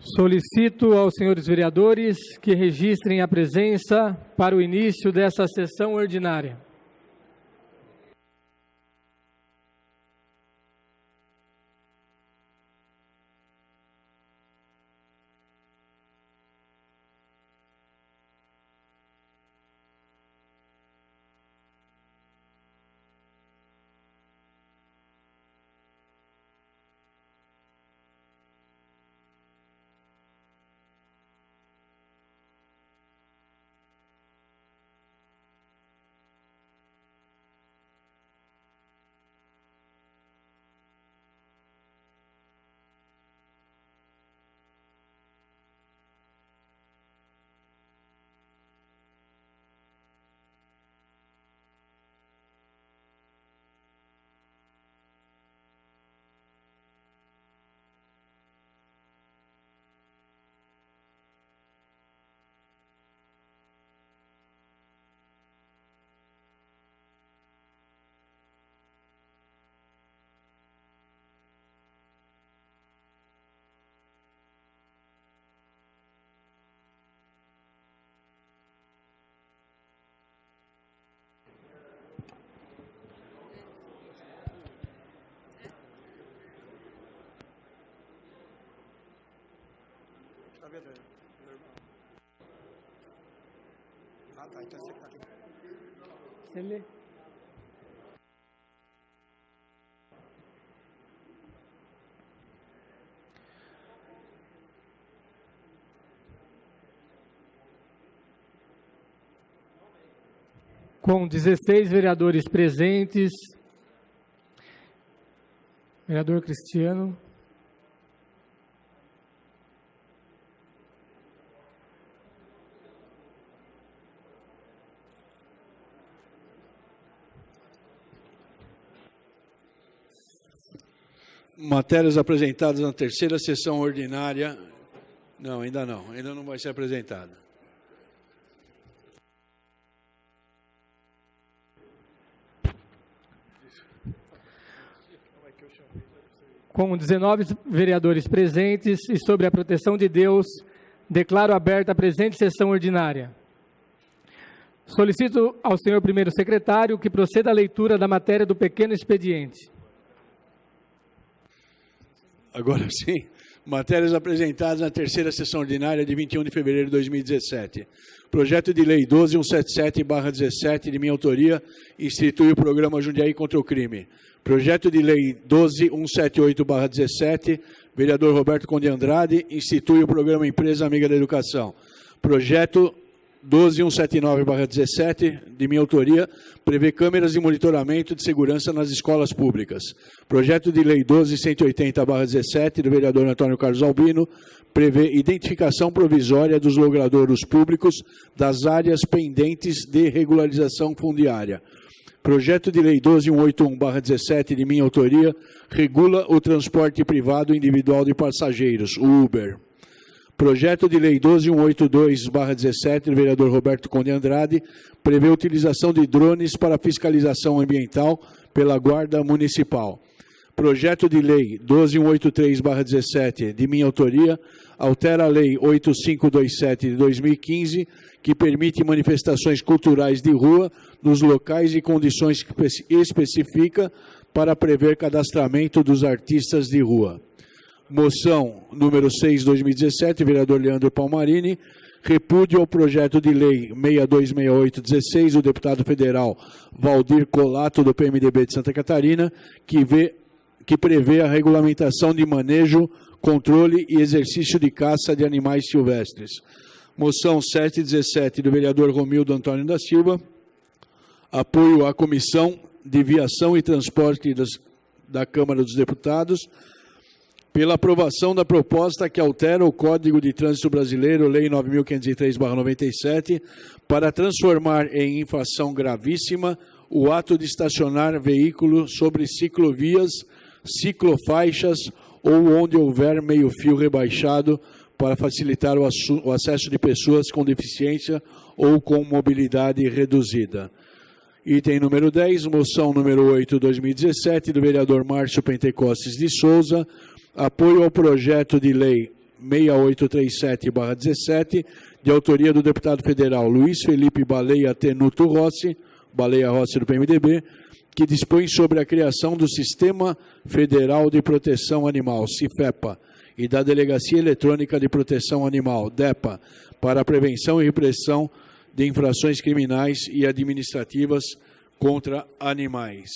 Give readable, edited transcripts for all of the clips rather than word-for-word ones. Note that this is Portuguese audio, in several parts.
Solicito aos senhores vereadores que registrem a presença para o início dessa sessão ordinária. Você lê. Com 16 vereadores presentes, vereador Cristiano. Matérias apresentadas na terceira sessão ordinária. Não, ainda não vai ser apresentada. Com 19 vereadores presentes e sobre a proteção de Deus, declaro aberta a presente sessão ordinária. Solicito ao senhor primeiro secretário que proceda à leitura da matéria do pequeno expediente. Agora sim, matérias apresentadas na terceira sessão ordinária de 21 de fevereiro de 2017. Projeto de Lei 12.177/17, de minha autoria, institui o programa Jundiaí contra o Crime. Projeto de Lei 12.178/17, vereador Roberto Conde Andrade, institui o programa Empresa Amiga da Educação. Projeto 12.179/17, de minha autoria, prevê câmeras de monitoramento de segurança nas escolas públicas. Projeto de Lei 12.180/17, do vereador Antônio Carlos Albino, prevê identificação provisória dos logradouros públicos das áreas pendentes de regularização fundiária. Projeto de Lei 12.181/17, de minha autoria, regula o transporte privado individual de passageiros, o Uber. Projeto de Lei 12.182/17, do vereador Roberto Conde Andrade, prevê a utilização de drones para fiscalização ambiental pela Guarda Municipal. Projeto de Lei 12.183/17, de minha autoria, altera a Lei 8527 de 2015, que permite manifestações culturais de rua nos locais e condições que especifica para prever cadastramento dos artistas de rua. Moção número 6/2017, vereador Leandro Palmarini, repúdio ao projeto de lei 6268/16, do deputado federal Valdir Colato, do PMDB de Santa Catarina, que prevê a regulamentação de manejo, controle e exercício de caça de animais silvestres. Moção 7/17, do vereador Romildo Antônio da Silva, apoio à Comissão de Viação e Transporte da Câmara dos Deputados, pela aprovação da proposta que altera o Código de Trânsito Brasileiro, Lei 9.503/97, para transformar em infração gravíssima o ato de estacionar veículo sobre ciclovias, ciclofaixas ou onde houver meio-fio rebaixado, para facilitar o acesso de pessoas com deficiência ou com mobilidade reduzida. Item número 10, moção número 8/2017, do vereador Márcio Pentecostes de Souza, apoio ao projeto de lei 6837/17, de autoria do deputado federal Luiz Felipe Baleia Tenuto Rossi, Baleia Rossi do PMDB, que dispõe sobre a criação do Sistema Federal de Proteção Animal, CIFEPA, e da Delegacia Eletrônica de Proteção Animal, DEPA, para a prevenção e repressão de infrações criminais e administrativas contra animais.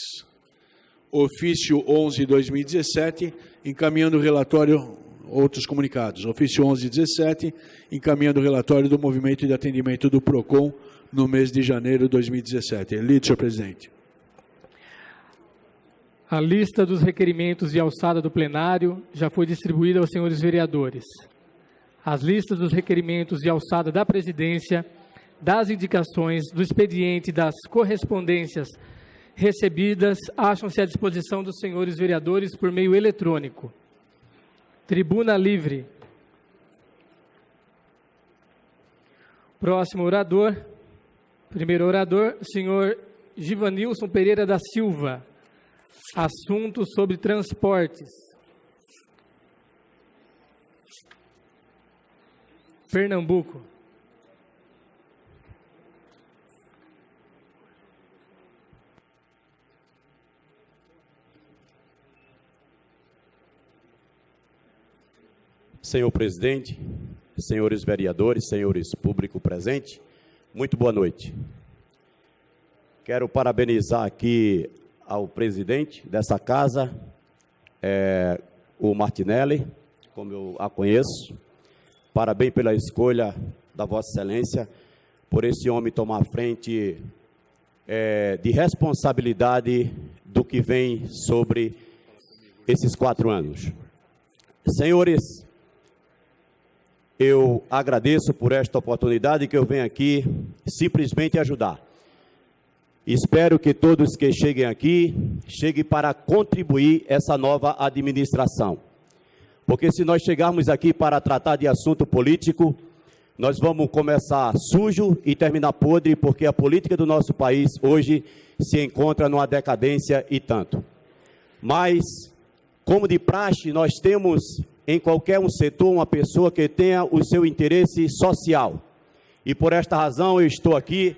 Ofício 11/2017, encaminhando o relatório, outros comunicados. Ofício 11/17, encaminhando o relatório do movimento de atendimento do PROCON no mês de janeiro de 2017. Lido, senhor presidente. A lista dos requerimentos de alçada do plenário já foi distribuída aos senhores vereadores. As listas dos requerimentos de alçada da presidência, das indicações, do expediente e das correspondências recebidas acham-se à disposição dos senhores vereadores por meio eletrônico. Tribuna livre. Próximo orador, primeiro orador, senhor Givanilson Pereira da Silva. Assunto sobre transportes. Pernambuco. Senhor presidente, senhores vereadores, senhores público presente, muito boa noite. Quero parabenizar aqui ao presidente dessa casa, o Martinelli, como eu a conheço. Parabéns pela escolha da Vossa Excelência, por esse homem tomar frente de responsabilidade do que vem sobre esses 4 anos. Senhores, eu agradeço por esta oportunidade que eu venho aqui simplesmente ajudar. Espero que todos que cheguem aqui, cheguem para contribuir essa nova administração. Porque se nós chegarmos aqui para tratar de assunto político, nós vamos começar sujo e terminar podre, porque a política do nosso país hoje se encontra numa decadência e tanto. Mas, como de praxe, nós temos em qualquer um setor uma pessoa que tenha o seu interesse social. E por esta razão eu estou aqui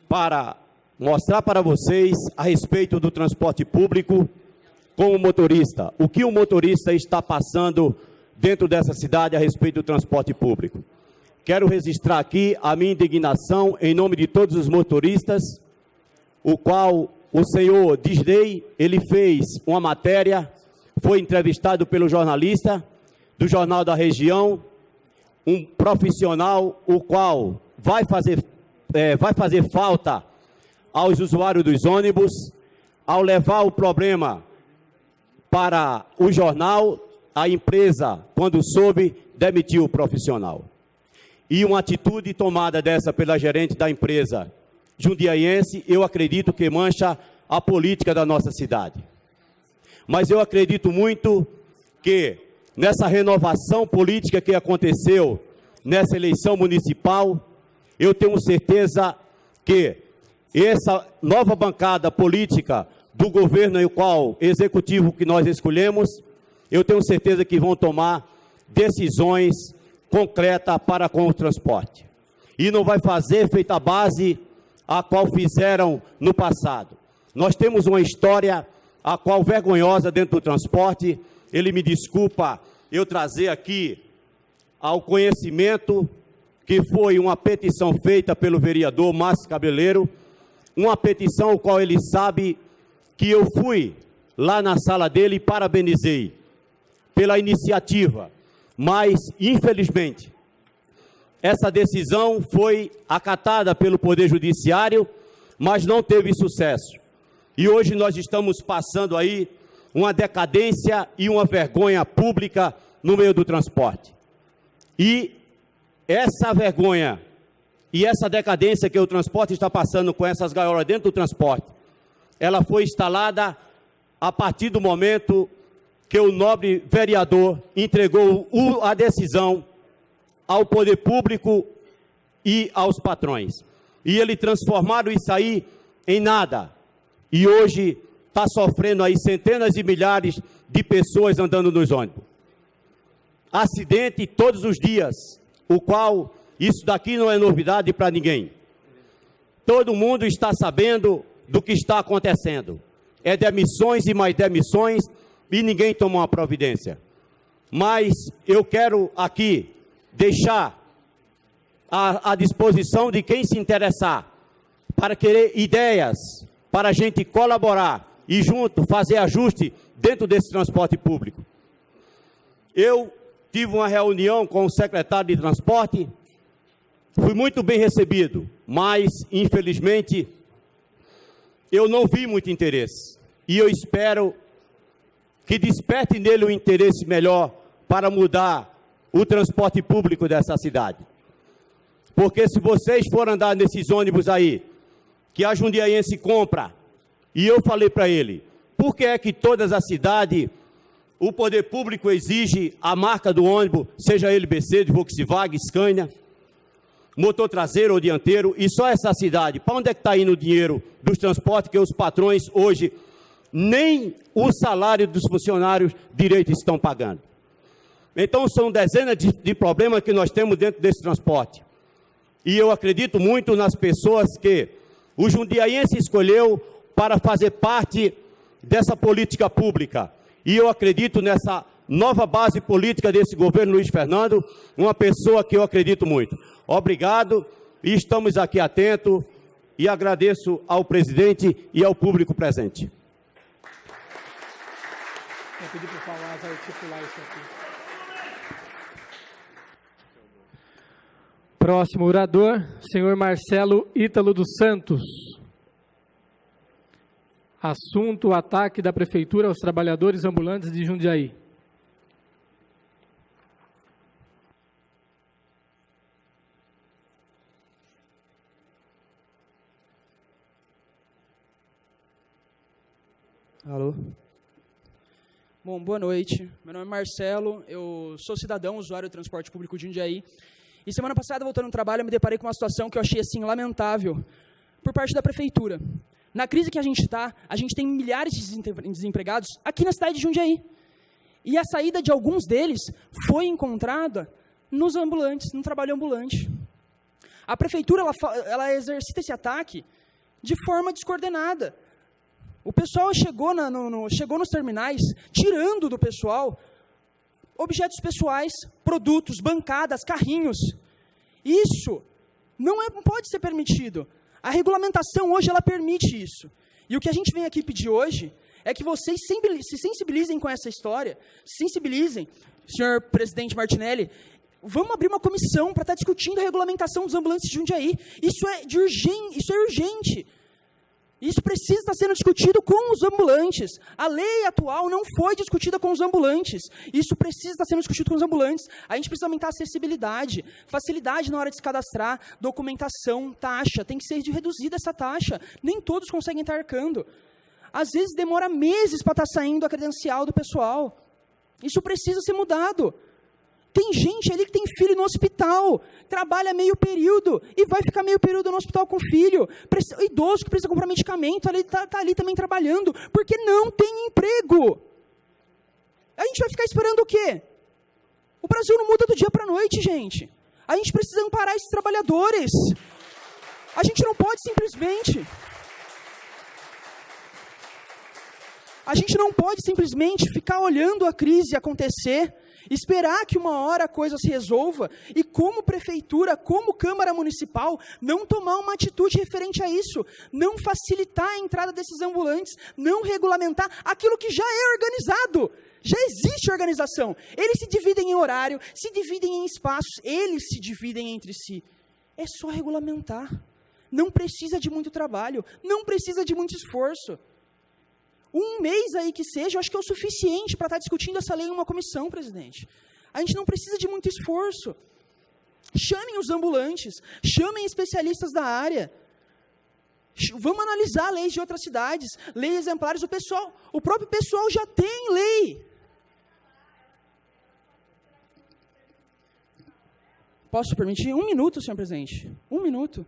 para mostrar para vocês a respeito do transporte público como motorista. O que o motorista está passando dentro dessa cidade a respeito do transporte público. Quero registrar aqui a minha indignação em nome de todos os motoristas, o qual o senhor Disney, ele fez uma matéria, foi entrevistado pelo jornalista do Jornal da Região, um profissional o qual vai fazer falta aos usuários dos ônibus, ao levar o problema para o jornal, a empresa, quando soube, demitiu o profissional. E uma atitude tomada dessa pela gerente da empresa jundiaiense, eu acredito que mancha a política da nossa cidade. Mas eu acredito muito que nessa renovação política que aconteceu nessa eleição municipal, eu tenho certeza que essa nova bancada política do governo em qual executivo que nós escolhemos, eu tenho certeza que vão tomar decisões concretas para com o transporte. E não vai fazer feita a base a qual fizeram no passado. Nós temos uma história a qual vergonhosa dentro do transporte. Ele me desculpa eu trazer aqui ao conhecimento que foi uma petição feita pelo vereador Márcio Cabeleiro, uma petição qual ele sabe que eu fui lá na sala dele e parabenizei pela iniciativa, mas infelizmente essa decisão foi acatada pelo Poder Judiciário, mas não teve sucesso. E hoje nós estamos passando aí uma decadência e uma vergonha pública no meio do transporte. E essa vergonha e essa decadência que o transporte está passando com essas gaiolas dentro do transporte, ela foi instalada a partir do momento que o nobre vereador entregou a decisão ao poder público e aos patrões. E ele transformaram isso aí em nada. E hoje está sofrendo aí centenas de milhares de pessoas andando nos ônibus. acidente todos os dias, o qual isso daqui não é novidade para ninguém. Todo mundo está sabendo do que está acontecendo. É demissões e mais demissões e ninguém toma uma providência. Mas eu quero aqui deixar à disposição de quem se interessar para querer ideias, para a gente colaborar e junto fazer ajuste dentro desse transporte público. Eu tive uma reunião com o secretário de transporte, fui muito bem recebido, mas infelizmente eu não vi muito interesse. E eu espero que desperte nele um interesse melhor para mudar o transporte público dessa cidade. Porque se vocês forem andar nesses ônibus aí, que a Jundiaiense compra, e eu falei para ele, por que é que todas as cidades, o poder público exige a marca do ônibus, seja ele Mercedes, Volkswagen, Scania, motor traseiro ou dianteiro, e só essa cidade, para onde é que está indo o dinheiro dos transportes que os patrões hoje, nem o salário dos funcionários direito estão pagando? Então são dezenas de problemas que nós temos dentro desse transporte. E eu acredito muito nas pessoas que o Jundiaiense escolheu para fazer parte dessa política pública. E eu acredito nessa nova base política desse governo Luiz Fernando, uma pessoa que eu acredito muito. Obrigado, e estamos aqui atentos, e agradeço ao presidente e ao público presente. Vou pedir para o Fawaz articular isso aqui. Próximo orador, senhor Marcelo Ítalo dos Santos. Assunto: o ataque da Prefeitura aos trabalhadores ambulantes de Jundiaí. Alô? Bom, boa noite. Meu nome é Marcelo, eu sou cidadão, usuário do transporte público de Jundiaí. E semana passada, voltando no trabalho, eu me deparei com uma situação que eu achei, assim, lamentável, por parte da Prefeitura. Na crise que a gente está, a gente tem milhares de desempregados aqui na cidade de Jundiaí. E a saída de alguns deles foi encontrada nos ambulantes, no trabalho ambulante. A Prefeitura, ela exercita esse ataque de forma descoordenada. O pessoal chegou nos terminais, tirando do pessoal objetos pessoais, produtos, bancadas, carrinhos. Isso não pode ser permitido. A regulamentação hoje, ela permite isso. E o que a gente vem aqui pedir hoje é que vocês se sensibilizem com essa história, sensibilizem, senhor presidente Martinelli, vamos abrir uma comissão para estar discutindo a regulamentação dos ambulantes de Jundiaí. Isso é urgente. Isso precisa estar sendo discutido com os ambulantes. A lei atual não foi discutida com os ambulantes. Isso precisa estar sendo discutido com os ambulantes. A gente precisa aumentar a acessibilidade, facilidade na hora de se cadastrar, documentação, taxa. Tem que ser reduzida essa taxa. Nem todos conseguem estar arcando. Às vezes demora meses para estar saindo a credencial do pessoal. Isso precisa ser mudado. Tem gente ali que tem filho no hospital, trabalha meio período e vai ficar meio período no hospital com filho. Idoso que precisa comprar medicamento, está ali também trabalhando, porque não tem emprego. A gente vai ficar esperando o quê? O Brasil não muda do dia para a noite, gente. A gente precisa amparar esses trabalhadores. A gente não pode simplesmente ficar olhando a crise acontecer, esperar que uma hora a coisa se resolva e, como prefeitura, como Câmara Municipal, não tomar uma atitude referente a isso, não facilitar a entrada desses ambulantes, não regulamentar aquilo que já é organizado. Já existe organização. Eles se dividem em horário, se dividem em espaços, eles se dividem entre si. É só regulamentar. Não precisa de muito trabalho, não precisa de muito esforço. Um mês aí que seja, eu acho que é o suficiente para estar discutindo essa lei em uma comissão, presidente. A gente não precisa de muito esforço. Chamem os ambulantes, chamem especialistas da área. Vamos analisar leis de outras cidades, leis exemplares. O próprio pessoal já tem lei. Posso permitir? 1 minuto, senhor presidente. 1 minuto.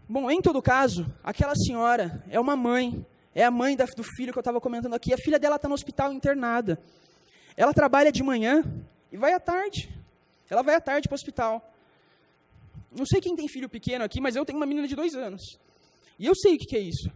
Bom, em todo caso, aquela senhora é uma mãe É a mãe do filho que eu estava comentando aqui. A filha dela está no hospital internada. Ela trabalha de manhã e vai à tarde. Ela vai à tarde para o hospital. Não sei quem tem filho pequeno aqui, mas eu tenho uma menina de 2 anos. E eu sei o que é isso.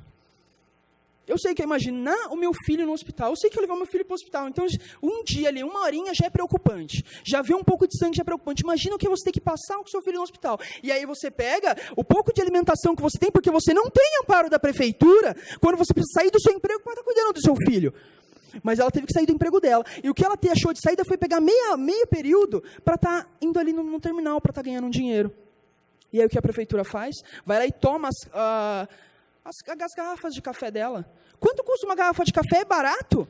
Eu sei que é imaginar o meu filho no hospital. Eu sei que eu levar meu filho para o hospital. Então, um dia ali, 1 horinha já é preocupante. Já ver um pouco de sangue já é preocupante. Imagina o que você tem que passar com o seu filho no hospital. E aí você pega o pouco de alimentação que você tem, porque você não tem amparo da prefeitura, quando você precisa sair do seu emprego para estar cuidando do seu filho. Mas ela teve que sair do emprego dela. E o que ela achou de saída foi pegar meio período para estar indo ali no terminal, para estar ganhando um dinheiro. E aí o que a prefeitura faz? Vai lá e toma as garrafas de café dela. Quanto custa uma garrafa de café? É barato?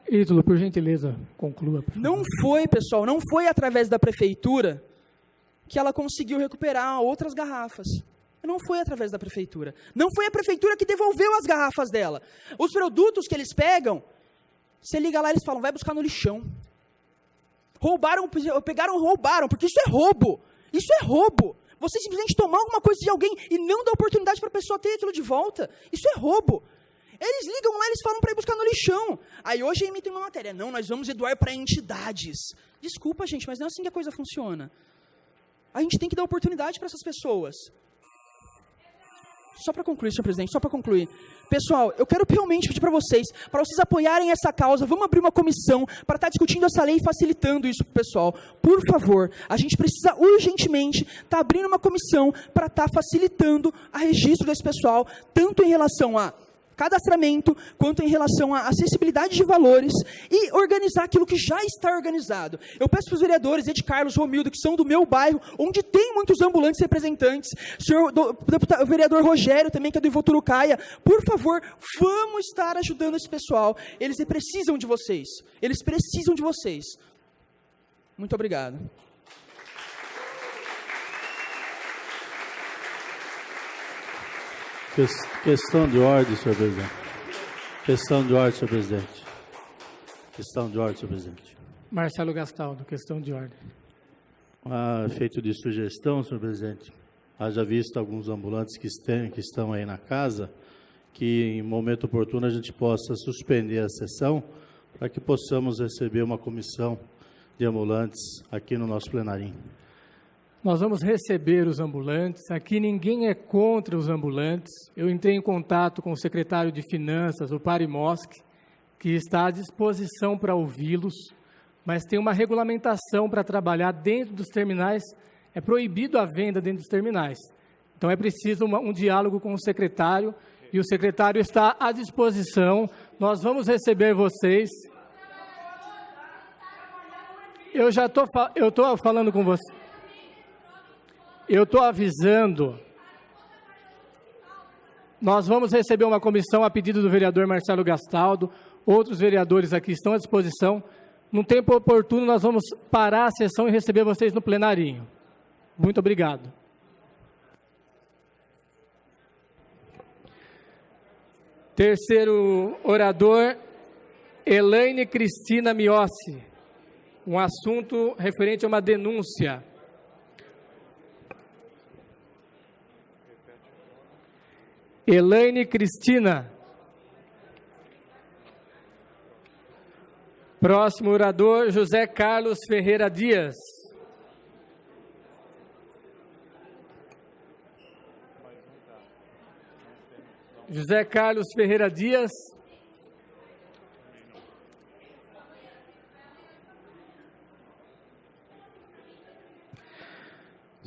Ítalo, por gentileza, conclua. Por favor. Não foi, pessoal, não foi através da prefeitura que ela conseguiu recuperar outras garrafas. Não foi através da prefeitura. Não foi a prefeitura que devolveu as garrafas dela. Os produtos que eles pegam, você liga lá e eles falam, vai buscar no lixão. Roubaram, porque isso é roubo. Isso é roubo. Você simplesmente tomar alguma coisa de alguém e não dar oportunidade para a pessoa ter aquilo de volta. Isso é roubo. Eles ligam lá, eles falam para ir buscar no lixão. Aí hoje emitem uma matéria. Não, nós vamos doar para entidades. Desculpa, gente, mas não é assim que a coisa funciona. A gente tem que dar oportunidade para essas pessoas. Só para concluir, senhor presidente, só para concluir. Pessoal, eu quero realmente pedir para vocês apoiarem essa causa, vamos abrir uma comissão para estar discutindo essa lei e facilitando isso para o pessoal. Por favor, a gente precisa urgentemente estar abrindo uma comissão para estar facilitando a registro desse pessoal, tanto em relação a cadastramento, quanto em relação à acessibilidade de valores e organizar aquilo que já está organizado. Eu peço para os vereadores, Ed Carlos, Romildo, que são do meu bairro, onde tem muitos ambulantes representantes, o vereador Rogério também, que é do Ivoturucaia, por favor, vamos estar ajudando esse pessoal. Eles precisam de vocês. Eles precisam de vocês. Muito obrigado. Questão de ordem, senhor presidente. Questão de ordem, senhor presidente. Questão de ordem, senhor presidente. Marcelo Gastaldo, questão de ordem. Efeito de sugestão, senhor presidente, haja visto alguns ambulantes que estão aí na casa, que em momento oportuno a gente possa suspender a sessão para que possamos receber uma comissão de ambulantes aqui no nosso plenarinho. Nós vamos receber os ambulantes, aqui ninguém é contra os ambulantes. Eu entrei em contato com o secretário de Finanças, o Parimoschi, que está à disposição para ouvi-los, mas tem uma regulamentação para trabalhar dentro dos terminais, é proibido a venda dentro dos terminais. Então é preciso um diálogo com o secretário, e o secretário está à disposição. Nós vamos receber vocês. Eu estou falando com você. Eu estou avisando, nós vamos receber uma comissão a pedido do vereador Marcelo Gastaldo, outros vereadores aqui estão à disposição. Num tempo oportuno, nós vamos parar a sessão e receber vocês no plenarinho. Muito obrigado. Terceiro orador, Elaine Cristina Miossi, um assunto referente a uma denúncia. Elaine Cristina. Próximo orador, José Carlos Ferreira Dias. José Carlos Ferreira Dias.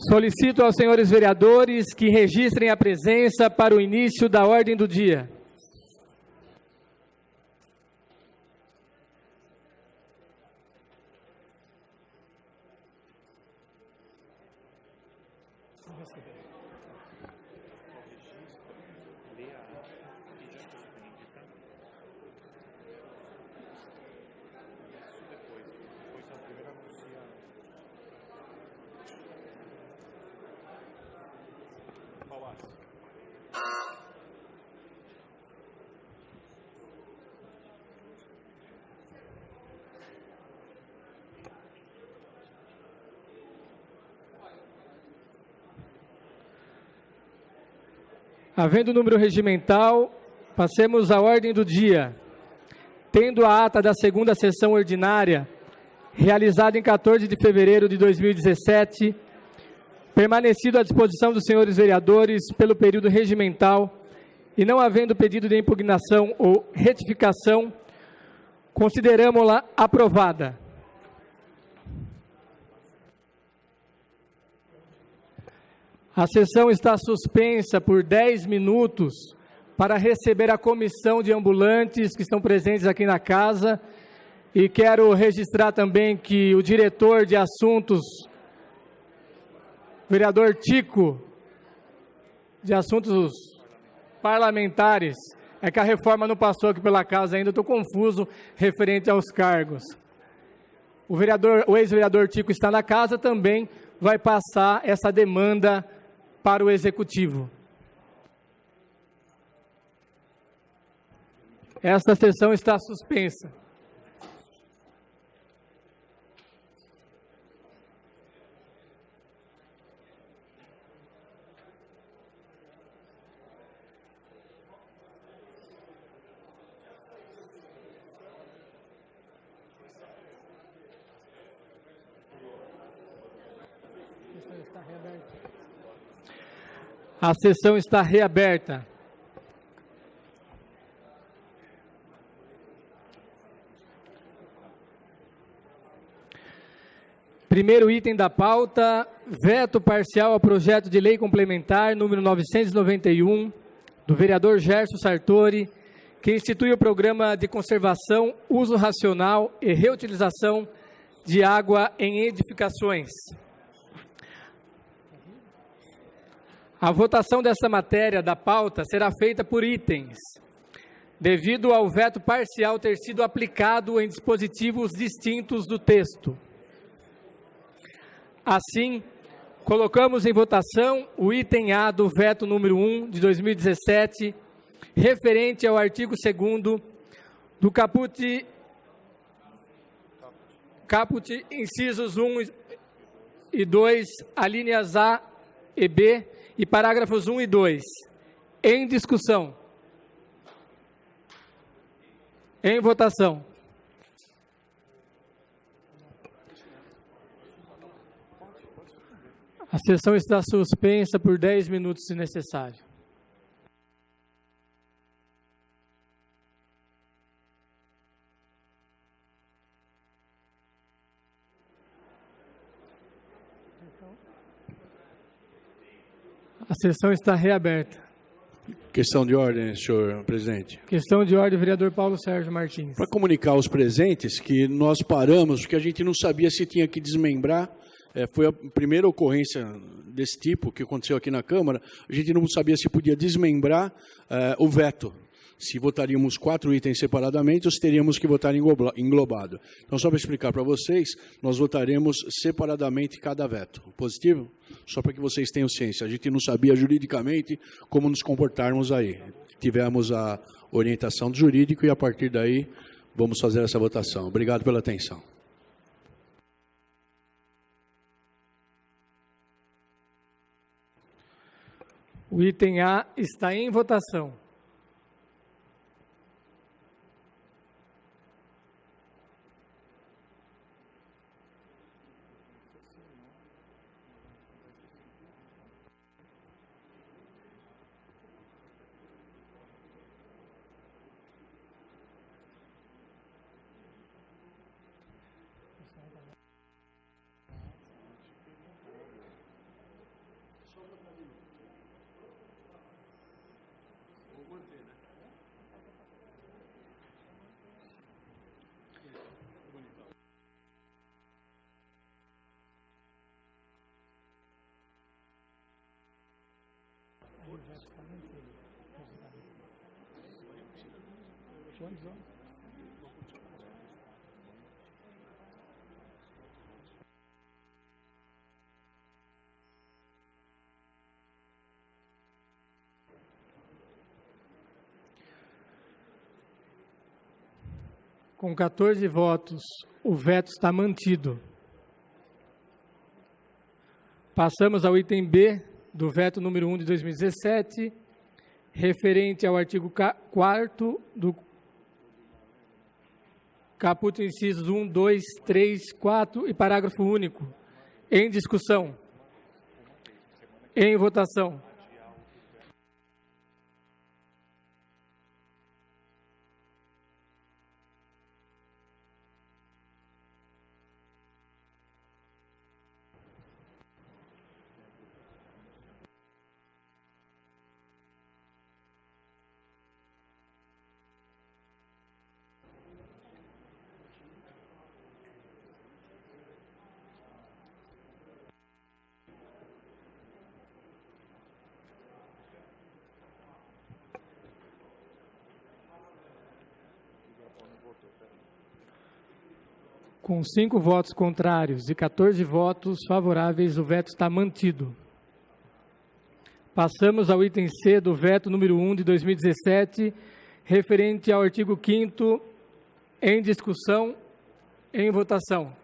Solicito aos senhores vereadores que registrem a presença para o início da ordem do dia. Havendo número regimental, passemos à ordem do dia. Tendo a ata da segunda sessão ordinária, realizada em 14 de fevereiro de 2017, permanecido à disposição dos senhores vereadores pelo período regimental e não havendo pedido de impugnação ou retificação, consideramos-la aprovada. A sessão está suspensa por 10 minutos para receber a comissão de ambulantes que estão presentes aqui na casa. E quero registrar também que o diretor de assuntos, vereador Tico, de assuntos parlamentares, é que a reforma não passou aqui pela casa ainda, estou confuso referente aos cargos. O ex-vereador Tico está na casa, também vai passar essa demanda para o Executivo. Esta sessão está suspensa. A sessão está reaberta. Primeiro item da pauta, veto parcial ao projeto de lei complementar número 991, do vereador Gerson Sartori, que institui o programa de conservação, uso racional e reutilização de água em edificações. A votação dessa matéria da pauta será feita por itens, devido ao veto parcial ter sido aplicado em dispositivos distintos do texto. Assim, colocamos em votação o item A do veto número 1 de 2017, referente ao artigo 2º do caput, incisos 1 e 2, alíneas A e B, e parágrafos 1 e 2. Em discussão. Em votação. A sessão está suspensa por 10 minutos, se necessário. A sessão está reaberta. Questão de ordem, senhor presidente. Questão de ordem, vereador Paulo Sérgio Martins. Para comunicar aos presentes que nós paramos, porque a gente não sabia se tinha que desmembrar. Foi a primeira ocorrência desse tipo que aconteceu aqui na Câmara. A gente não sabia se podia desmembrar o veto. Se votaríamos 4 itens separadamente ou se teríamos que votar englobado. Então, só para explicar para vocês, nós votaremos separadamente cada veto. Positivo? Só para que vocês tenham ciência. A gente não sabia juridicamente como nos comportarmos aí. Tivemos a orientação do jurídico e, a partir daí, vamos fazer essa votação. Obrigado pela atenção. O item A está em votação. Com 14 votos, o veto está mantido. Passamos ao item B do veto número 1 de 2017, referente ao artigo 4º do caput incisos 1, 2, 3, 4 e parágrafo único. Em discussão. Em votação. Com 5 votos contrários e 14 votos favoráveis, o veto está mantido. Passamos ao item C do veto número 1 de 2017, referente ao artigo 5º, em discussão, em votação.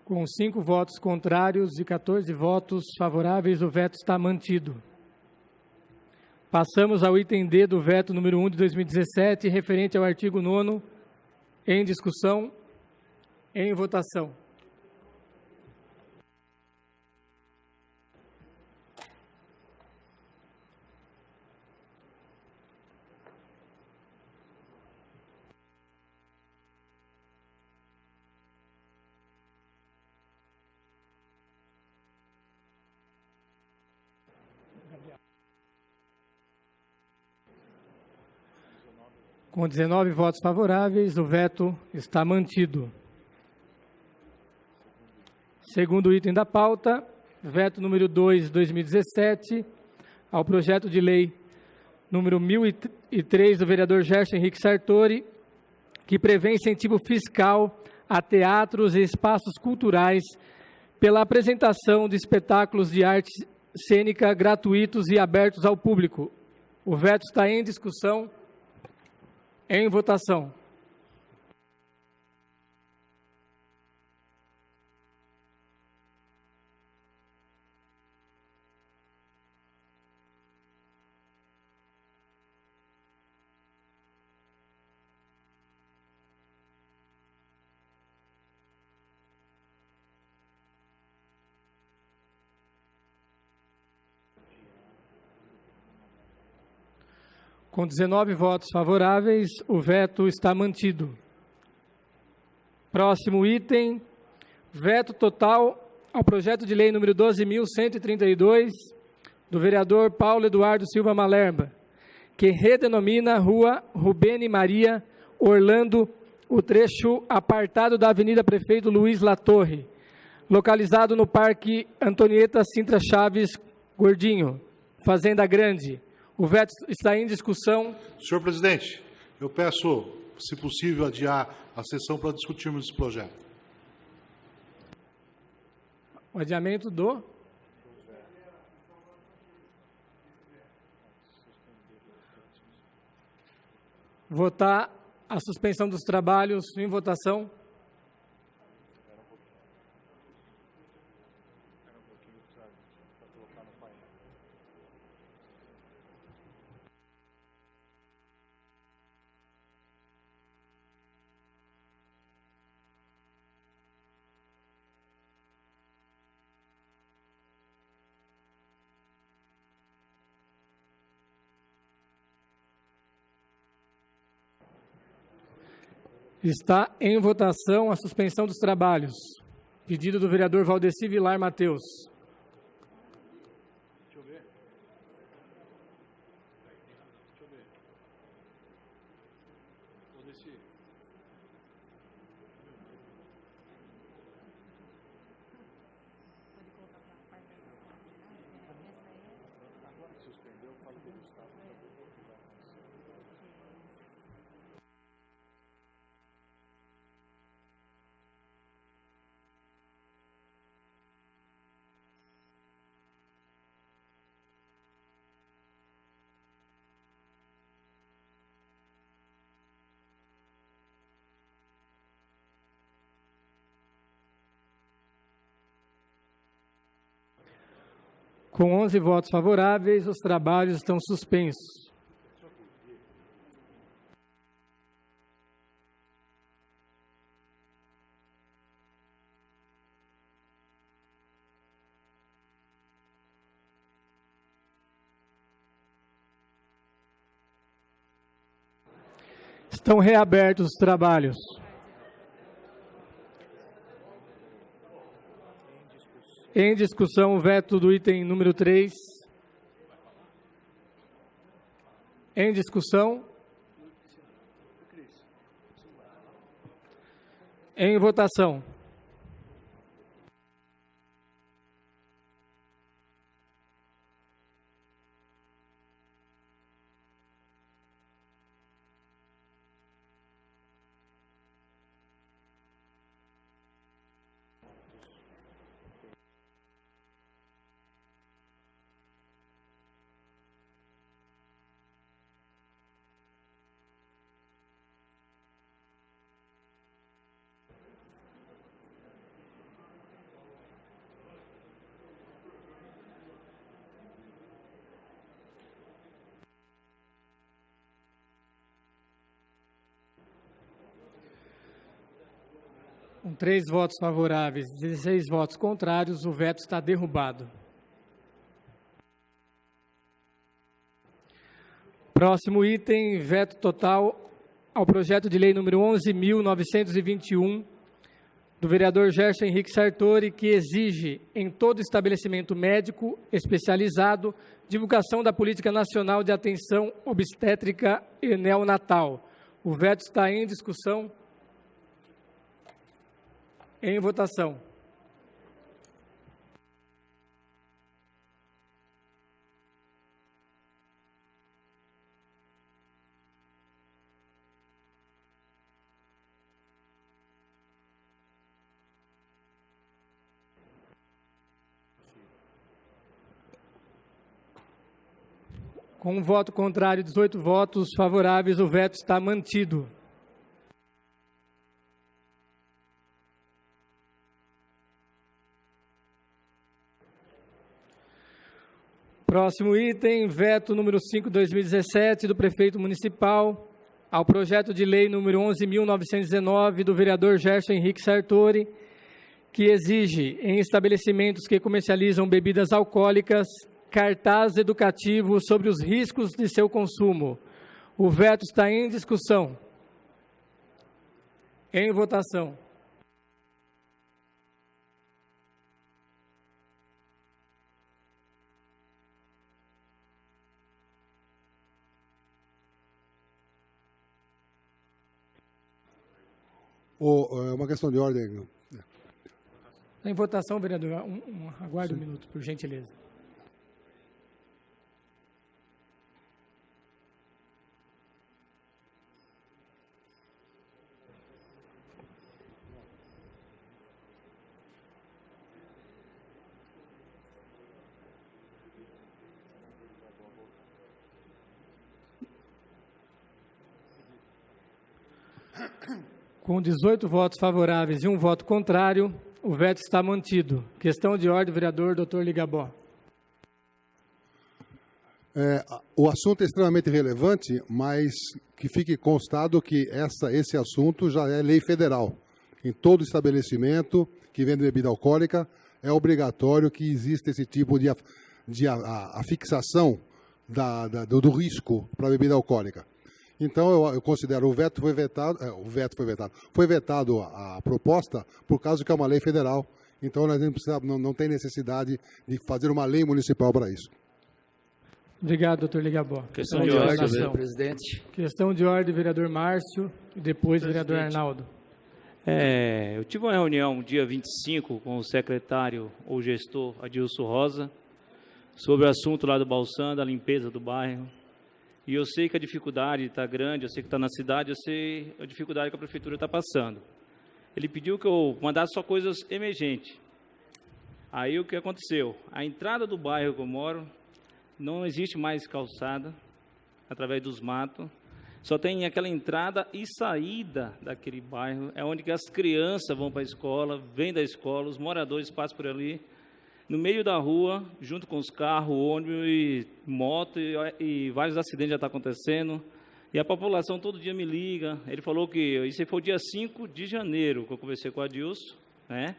Com 5 votos contrários e 14 votos favoráveis, o veto está mantido. Passamos ao item D do veto número 1 de 2017, referente ao artigo 9º, em discussão, em votação. Com 19 votos favoráveis, o veto está mantido. Segundo item da pauta, veto número 2 de 2017, ao projeto de lei número 1003 do vereador Gerson Henrique Sartori, que prevê incentivo fiscal a teatros e espaços culturais pela apresentação de espetáculos de arte cênica gratuitos e abertos ao público. O veto está em discussão. Em votação. Com 19 votos favoráveis, o veto está mantido. Próximo item, veto total ao projeto de lei número 12.132, do vereador Paulo Eduardo Silva Malerba, que redenomina Rua Rubene Maria Orlando, o trecho apartado da Avenida Prefeito Luiz Latorre, localizado no Parque Antonieta Sintra Chaves Gordinho, Fazenda Grande. O veto está em discussão. Senhor presidente, eu peço, se possível, adiar a sessão para discutirmos esse projeto. O adiamento do... Votar a suspensão dos trabalhos em votação. Está em votação a suspensão dos trabalhos. Pedido do vereador Valdeci Vilar Mateus. Com 11 votos favoráveis, os trabalhos estão suspensos. Estão reabertos os trabalhos. Em discussão, o veto do item número 3. Em discussão. Em votação. Com 3 votos favoráveis, 16 votos contrários, o veto está derrubado. Próximo item, veto total ao projeto de lei número 11.921, do vereador Gerson Henrique Sartori, que exige, em todo estabelecimento médico especializado, divulgação da Política Nacional de Atenção Obstétrica e Neonatal. O veto está em discussão. Em votação. Com um voto contrário e 18 votos favoráveis, o veto está mantido. Próximo item, veto número 5/2017 do prefeito municipal ao projeto de lei número 11.919 do vereador Gerson Henrique Sartori, que exige em estabelecimentos que comercializam bebidas alcoólicas cartaz educativo sobre os riscos de seu consumo. O veto está em discussão. Em votação. Uma questão de ordem. Em votação, vereador. Aguarde um minuto, por gentileza. Com 18 votos favoráveis e 1 voto contrário, o veto está mantido. Questão de ordem, vereador Dr. Ligabó. O assunto é extremamente relevante, mas que fique constado que esse assunto já é lei federal. Em todo estabelecimento que vende bebida alcoólica, é obrigatório que exista esse tipo de a fixação do risco para a bebida alcoólica. Então, eu considero foi vetado a proposta por causa que é uma lei federal. Então, nós não tem necessidade de fazer uma lei municipal para isso. Obrigado, doutor Ligabó. Questão de ordem, senhor presidente. Questão de ordem, vereador Márcio, e depois, vereador Arnaldo. Eu tive uma reunião dia 25 com o secretário ou gestor Adilson Rosa sobre o assunto lá do Balsam, da limpeza do bairro. E eu sei que a dificuldade está grande, eu sei que está na cidade, eu sei a dificuldade que a prefeitura está passando. Ele pediu que eu mandasse só coisas emergentes. Aí o que aconteceu? A entrada do bairro que eu moro, não existe mais calçada, através dos matos. Só tem aquela entrada e saída daquele bairro, é onde que as crianças vão para a escola, vêm da escola, os moradores passam por ali, no meio da rua, junto com os carros, ônibus e moto, e vários acidentes já estão acontecendo. E a população todo dia me liga. Ele falou que isso foi o dia 5 de janeiro, que eu conversei com o Adilson, né?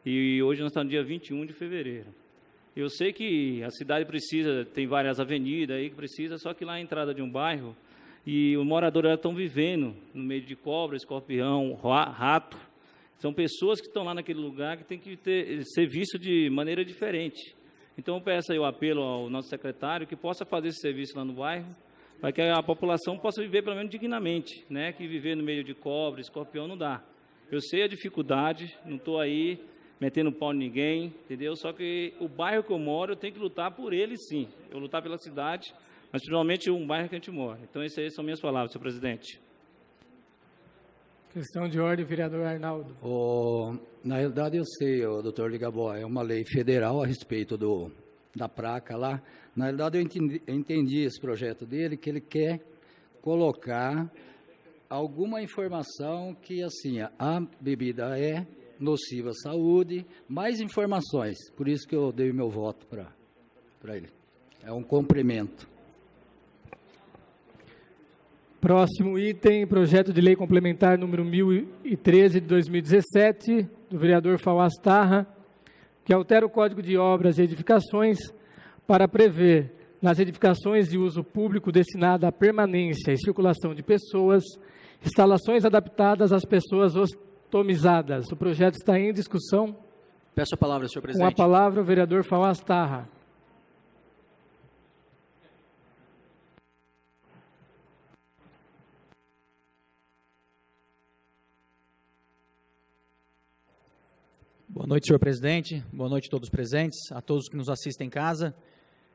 E hoje nós estamos no dia 21 de fevereiro. Eu sei que a cidade precisa, tem várias avenidas aí que precisa, só que lá a entrada de um bairro, e os moradores estão vivendo no meio de cobra, escorpião, rato. São pessoas que estão lá naquele lugar que tem que ser visto de maneira diferente. Então eu peço aí o apelo ao nosso secretário que possa fazer esse serviço lá no bairro, para que a população possa viver pelo menos dignamente, né? Que viver no meio de cobra, escorpião não dá. Eu sei a dificuldade, não estou aí metendo pau em ninguém, entendeu? Só que o bairro que eu moro, eu tenho que lutar por ele, sim. Eu lutar pela cidade, mas principalmente um bairro que a gente mora. Então, essas aí são minhas palavras, senhor presidente. Questão de ordem, vereador Arnaldo. Na realidade, eu sei, doutor Ligabó, é uma lei federal a respeito da placa lá. Na realidade, eu entendi esse projeto dele, que ele quer colocar alguma informação que, assim, a bebida é nociva à saúde, mais informações. Por isso que eu dei o meu voto para ele. É um complemento. Próximo item, projeto de lei complementar número 1013 de 2017, do vereador Fauaz Tarra, que altera o Código de Obras e Edificações para prever nas edificações de uso público destinada à permanência e circulação de pessoas, instalações adaptadas às pessoas ostomizadas. O projeto está em discussão. Peço a palavra, senhor presidente. Com a palavra, o vereador Fauaz Tarra. Boa noite, senhor presidente. Boa noite a todos os presentes, a todos que nos assistem em casa.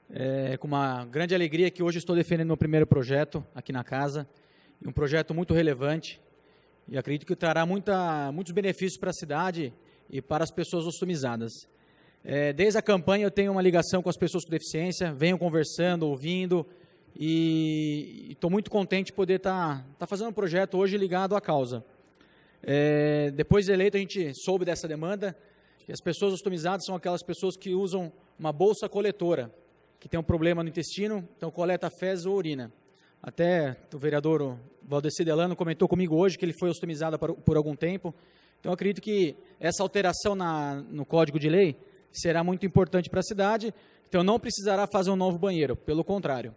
É com uma grande alegria que hoje estou defendendo meu primeiro projeto aqui na casa, um projeto muito relevante e acredito que trará muitos benefícios para a cidade e para as pessoas ostomizadas. Desde a campanha eu tenho uma ligação com as pessoas com deficiência, venho conversando, ouvindo e estou muito contente de poder estar fazendo um projeto hoje ligado à causa. Depois de eleito a gente soube dessa demanda e as pessoas ostomizadas são aquelas pessoas que usam uma bolsa coletora, que tem um problema no intestino, então coleta fezes ou urina. Até o vereador Valdeci Delano comentou comigo hoje que ele foi ostomizado por algum tempo. Então, eu acredito que essa alteração no Código de Lei será muito importante para a cidade. Então, não precisará fazer um novo banheiro, pelo contrário.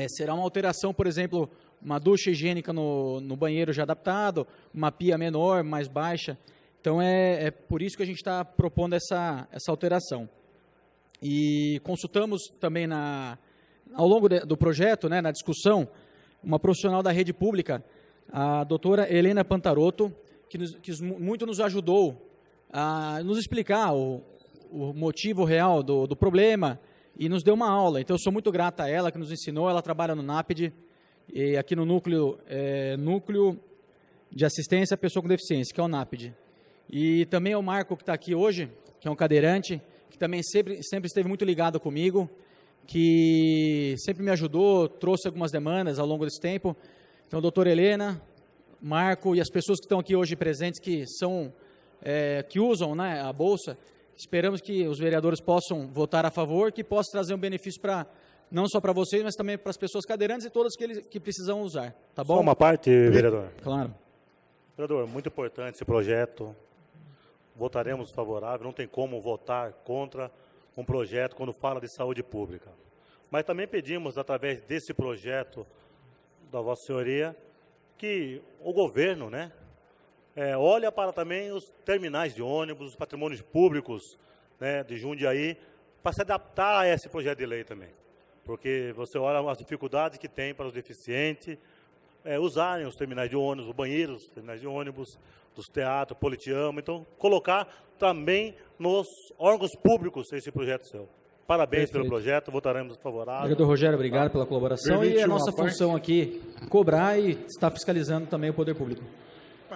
Será uma alteração, por exemplo, uma ducha higiênica no banheiro já adaptado, uma pia menor, mais baixa. Então, é por isso que a gente está propondo essa alteração. E consultamos também ao longo do projeto, na discussão, uma profissional da rede pública, a doutora Helena Pantarotto, que muito nos ajudou a nos explicar o motivo real do problema e nos deu uma aula. Então, eu sou muito grata a ela, que nos ensinou. Ela trabalha no NAPD, e aqui no Núcleo de Assistência à Pessoa com Deficiência, que é o NAPD. E também ao Marco, que está aqui hoje, que é um cadeirante, que também sempre esteve muito ligado comigo, que sempre me ajudou, trouxe algumas demandas ao longo desse tempo. Então, doutora Helena, Marco e as pessoas que estão aqui hoje presentes, que usam a Bolsa, esperamos que os vereadores possam votar a favor, que possa trazer um benefício não só para vocês, mas também para as pessoas cadeirantes e todas que precisam usar. Tá bom? Só uma parte, vereador. Claro. Vereador, muito importante esse projeto. Votaremos favorável, não tem como votar contra um projeto quando fala de saúde pública. Mas também pedimos, através desse projeto, da Vossa Senhoria que o governo, né, olha para também os terminais de ônibus, os patrimônios públicos, né, de Jundiaí, para se adaptar a esse projeto de lei também. Porque você olha as dificuldades que tem para os deficientes usarem os terminais de ônibus, os banheiros, os terminais de ônibus, dos teatros, Politeama. Então, colocar também nos órgãos públicos esse projeto seu. Parabéns pelo projeto, votaremos favorável. Vereador Rogério, obrigado pela colaboração. E a nossa função aqui, cobrar e estar fiscalizando também o poder público.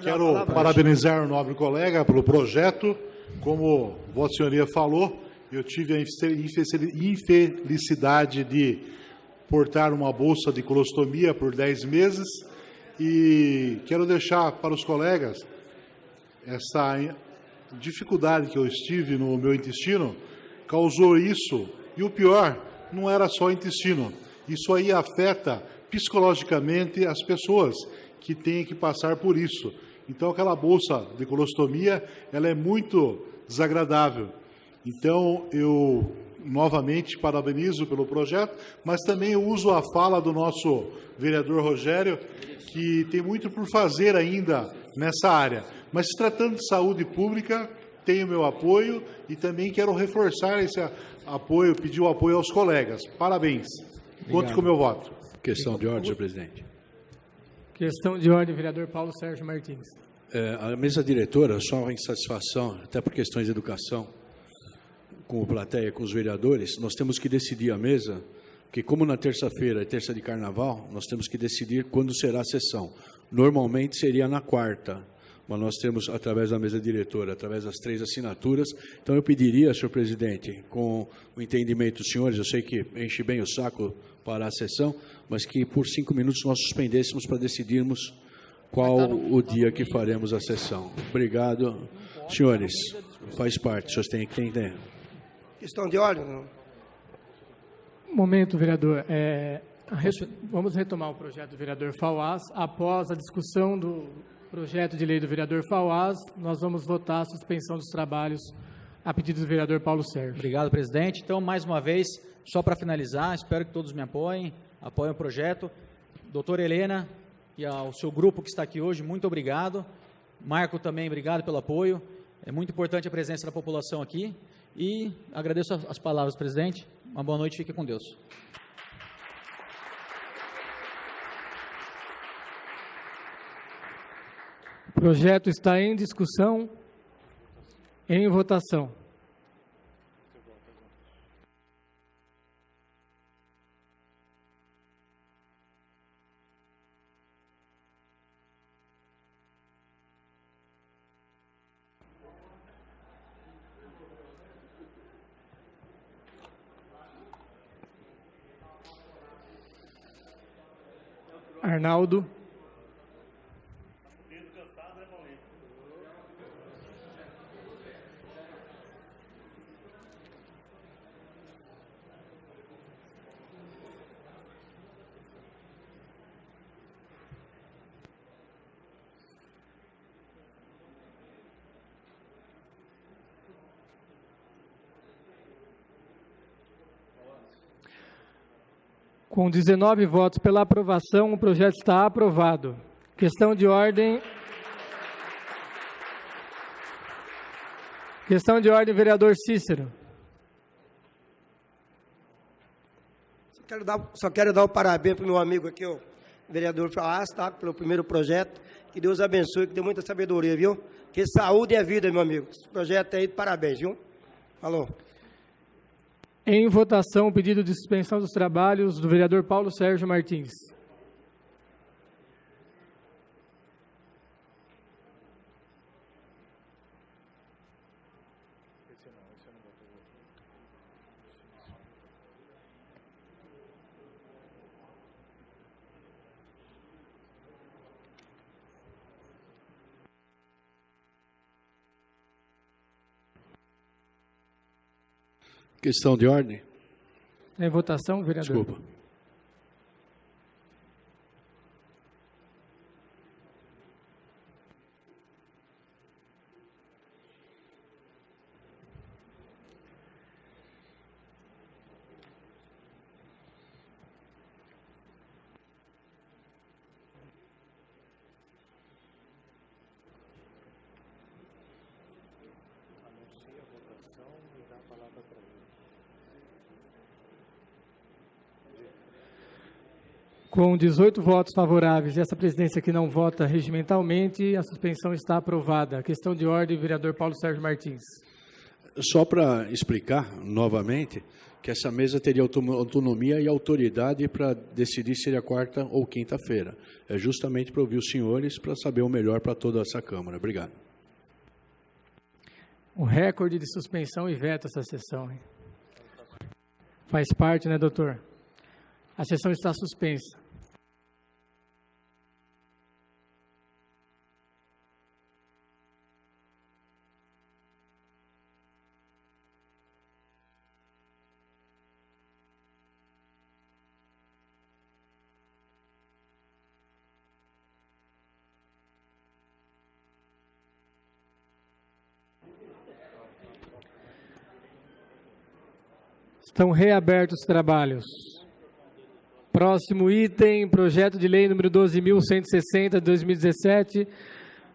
Quero parabenizar o nobre colega pelo projeto. Como Vossa Senhoria falou, eu tive a infelicidade de portar uma bolsa de colostomia por 10 meses e quero deixar para os colegas essa dificuldade que eu estive no meu intestino, causou isso, e o pior, não era só o intestino, isso aí afeta psicologicamente as pessoas que têm que passar por isso. Então, aquela bolsa de colostomia, ela é muito desagradável. Então, eu novamente parabenizo pelo projeto, mas também eu uso a fala do nosso vereador Rogério, que tem muito por fazer ainda nessa área. Mas, se tratando de saúde pública, tenho meu apoio e também quero reforçar esse apoio, pedir o apoio aos colegas. Parabéns. Conte com o meu voto. Questão de ordem, senhor presidente. Questão de ordem, vereador Paulo Sérgio Martins. A mesa diretora, só em satisfação, até por questões de educação, com a plateia, com os vereadores, nós temos que decidir a mesa, porque como na terça-feira é terça de carnaval, nós temos que decidir quando será a sessão. Normalmente seria na quarta, mas nós temos, através da mesa diretora, através das 3 assinaturas. Então, eu pediria, senhor presidente, com o entendimento dos senhores, eu sei que enche bem o saco para a sessão, mas que por 5 minutos nós suspendêssemos para decidirmos qual o dia que faremos a sessão. Obrigado. Senhores, faz parte, os senhores têm que entender. Questão de ordem, não? Momento, vereador. Vamos retomar o projeto do vereador Fauás. Após a discussão do projeto de lei do vereador Fauás, nós vamos votar a suspensão dos trabalhos a pedido do vereador Paulo Sérgio. Obrigado, presidente. Então, mais uma vez, só para finalizar, espero que todos me apoiem o projeto. Doutora Helena e ao seu grupo que está aqui hoje, muito obrigado. Marco também, obrigado pelo apoio. É muito importante a presença da população aqui. E agradeço as palavras, presidente. Uma boa noite, fique com Deus. O projeto está em discussão, em votação. Arnaldo. Com 19 votos pela aprovação, o projeto está aprovado. Questão de ordem. Questão de ordem, vereador Cícero. Só quero dar o parabéns para o meu amigo aqui, o vereador Fauás, tá? Pelo primeiro projeto. Que Deus abençoe, que dê muita sabedoria, viu? Que saúde é vida, meu amigo. Esse projeto aí, parabéns, viu? Falou. Em votação, o pedido de suspensão dos trabalhos do vereador Paulo Sérgio Martins. Questão de ordem? Em votação, vereador. Desculpa. Com 18 votos favoráveis e essa presidência que não vota regimentalmente, a suspensão está aprovada. Questão de ordem, vereador Paulo Sérgio Martins. Só para explicar novamente que essa mesa teria autonomia e autoridade para decidir se seria quarta ou quinta-feira. É justamente para ouvir os senhores, para saber o melhor para toda essa Câmara. Obrigado. O recorde de suspensão e veto essa sessão. Hein? Faz parte, né, doutor? A sessão está suspensa. Estão reabertos os trabalhos. Próximo item, projeto de lei número 12.160, de 2017,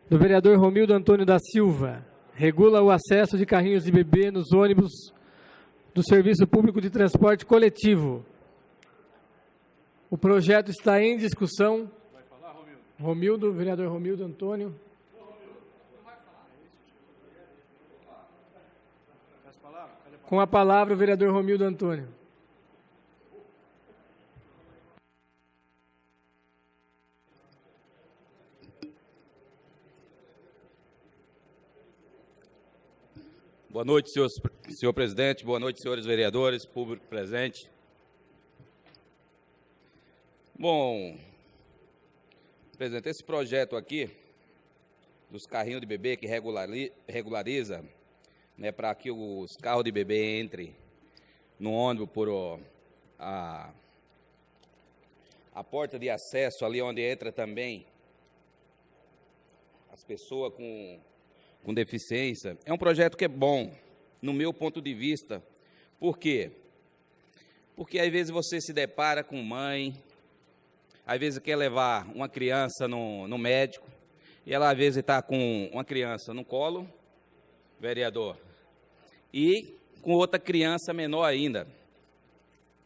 do vereador Romildo Antônio da Silva. Regula o acesso de carrinhos de bebê nos ônibus do Serviço Público de Transporte Coletivo. O projeto está em discussão. Vai falar, Romildo? Romildo, vereador Romildo Antônio. Com a palavra, o vereador Romildo Antônio. Boa noite, senhor presidente. Boa noite, senhores vereadores, público presente. Bom, presidente, esse projeto aqui, dos carrinhos de bebê que regulariza, né, para que os carros de bebê entrem no ônibus por a porta de acesso, ali onde entra também as pessoas com deficiência. É um projeto que é bom, no meu ponto de vista. Por quê? Porque às vezes você se depara com mãe, às vezes quer levar uma criança no médico, e ela às vezes está com uma criança no colo, vereador, e com outra criança menor ainda,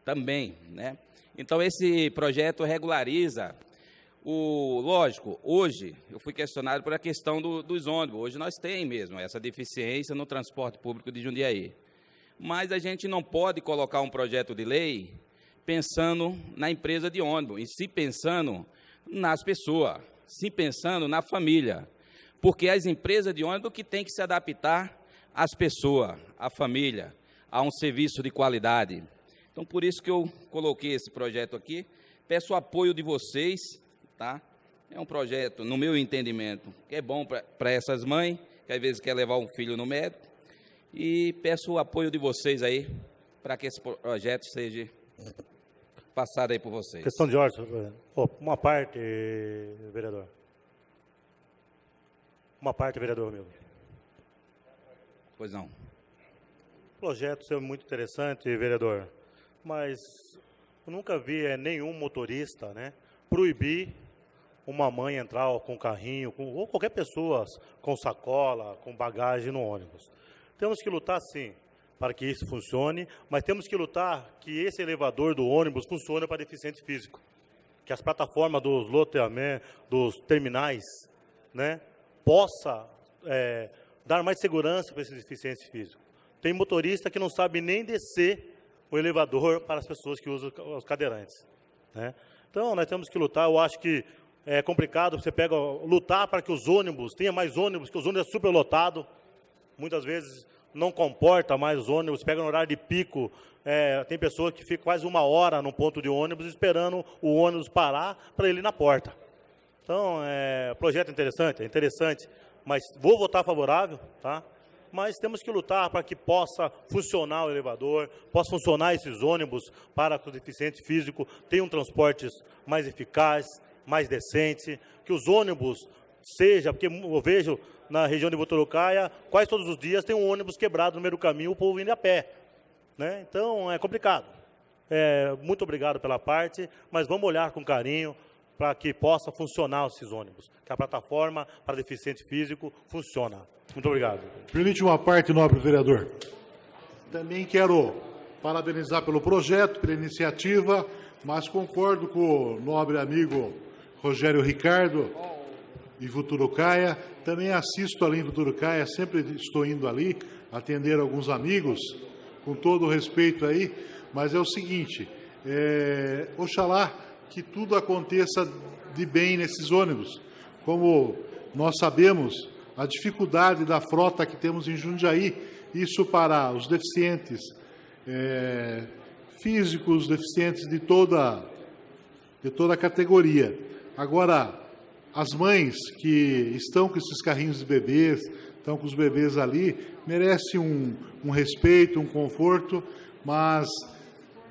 também, né? Então, esse projeto regulariza lógico, hoje, eu fui questionado por a questão dos ônibus, hoje nós temos mesmo essa deficiência no transporte público de Jundiaí, mas a gente não pode colocar um projeto de lei pensando na empresa de ônibus, e sim pensando nas pessoas, sim pensando na família, porque as empresas de ônibus que têm que se adaptar às pessoas, à família, a um serviço de qualidade. Então, por isso que eu coloquei esse projeto aqui, peço o apoio de vocês, tá? É um projeto, no meu entendimento, que é bom para essas mães, que às vezes quer levar um filho no médico, e peço o apoio de vocês aí, para que esse projeto seja passado aí por vocês. Questão de ordem, uma parte, vereador. Uma parte, vereador Romildo. Pois não. O projeto é muito interessante, vereador, mas eu nunca vi nenhum motorista, né, proibir uma mãe entrar com carrinho, ou qualquer pessoa com sacola, com bagagem no ônibus. Temos que lutar, sim, para que isso funcione, mas temos que lutar que esse elevador do ônibus funcione para deficiente físico, que as plataformas dos loteamentos, dos terminais, né, possa dar mais segurança para esses deficientes físicos. Tem motorista que não sabe nem descer o elevador para as pessoas que usam os cadeirantes, né? Então, nós temos que lutar. Eu acho que é complicado você lutar para que os ônibus, tenha mais ônibus, que os ônibus é superlotado, muitas vezes não comporta mais os ônibus, pega no horário de pico, tem pessoas que ficam quase 1 hora no ponto de ônibus esperando o ônibus parar para ele ir na porta. Então, projeto é interessante, mas vou votar favorável, tá? Mas temos que lutar para que possa funcionar o elevador, possa funcionar esses ônibus para que o deficiente físico tenha um transporte mais eficaz, mais decente, que os ônibus porque eu vejo na região de Voturucaia, quase todos os dias tem um ônibus quebrado no meio do caminho, o povo indo a pé, né? Então, é complicado. Muito obrigado pela parte, mas vamos olhar com carinho para que possa funcionar esses ônibus, que a plataforma para deficiente físico funciona. Muito obrigado. Permite uma parte, nobre vereador. Também quero parabenizar pelo projeto, pela iniciativa, mas concordo com o nobre amigo Rogério Ricardo e Voturucaia. Também assisto ali em Voturucaia, sempre estou indo ali atender alguns amigos, com todo o respeito aí, mas é o seguinte, oxalá que tudo aconteça de bem nesses ônibus. Como nós sabemos, a dificuldade da frota que temos em Jundiaí, isso para os deficientes físicos, deficientes de toda a categoria. Agora, as mães que estão com esses carrinhos de bebês, estão com os bebês ali, merecem um respeito, um conforto, mas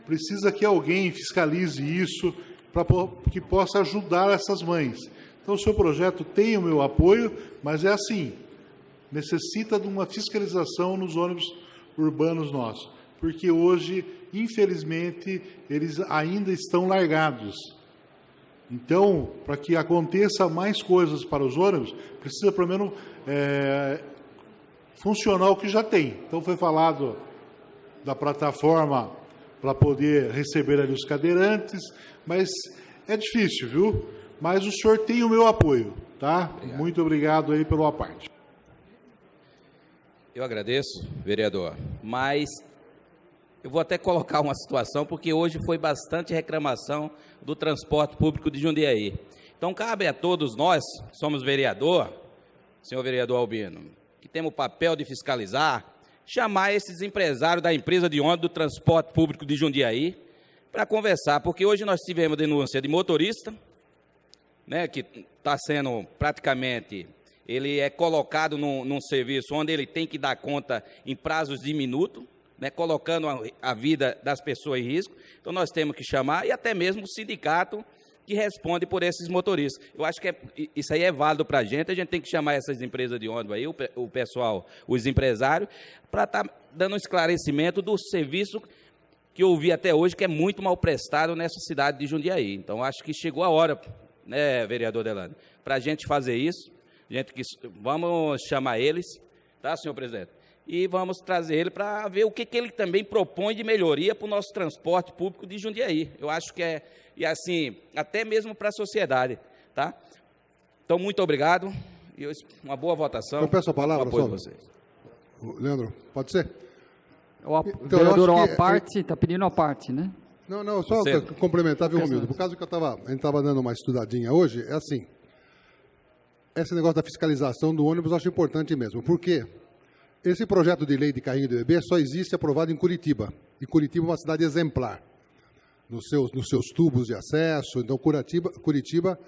precisa que alguém fiscalize isso para que possa ajudar essas mães. Então, o seu projeto tem o meu apoio, mas é assim, necessita de uma fiscalização nos ônibus urbanos nossos, porque hoje, infelizmente, eles ainda estão largados. Então, para que aconteça mais coisas para os ônibus, precisa, pelo menos, funcionar o que já tem. Então, foi falado da plataforma para poder receber ali os cadeirantes, mas é difícil, viu? Mas o senhor tem o meu apoio, tá? Obrigado. Muito obrigado aí pela parte. Eu agradeço, vereador, mas eu vou até colocar uma situação, porque hoje foi bastante reclamação do transporte público de Jundiaí. Então, cabe a todos nós, somos vereador, senhor vereador Albino, que temos o papel de fiscalizar, chamar esses empresários da empresa de ônibus do transporte público de Jundiaí para conversar, porque hoje nós tivemos denúncia de motorista, né, que está sendo praticamente, ele é colocado num serviço onde ele tem que dar conta em prazos de minuto, né, colocando a vida das pessoas em risco. Então, nós temos que chamar, e até mesmo o sindicato que responde por esses motoristas. Eu acho que isso aí é válido para a gente tem que chamar essas empresas de ônibus aí, o pessoal, os empresários, para estar dando um esclarecimento do serviço que eu vi até hoje, que é muito mal prestado nessa cidade de Jundiaí. Então, acho que chegou a hora, né, vereador Delano, para a gente fazer isso. Vamos chamar eles, tá, senhor presidente? E vamos trazer ele para ver o que ele também propõe de melhoria para o nosso transporte público de Jundiaí. Eu acho que e assim, até mesmo para a sociedade, tá? Então, muito obrigado e uma boa votação. Eu peço a palavra, só. Vocês. Leandro, pode ser? O vereador, uma parte, está pedindo a parte, né? Não, só complementar, viu, Romildo? Por causa que a gente estava dando uma estudadinha hoje, é assim, esse negócio da fiscalização do ônibus eu acho importante mesmo, porque esse projeto de lei de carrinho de bebê só existe aprovado em Curitiba, e Curitiba é uma cidade exemplar, nos seus tubos de acesso. Então Curitiba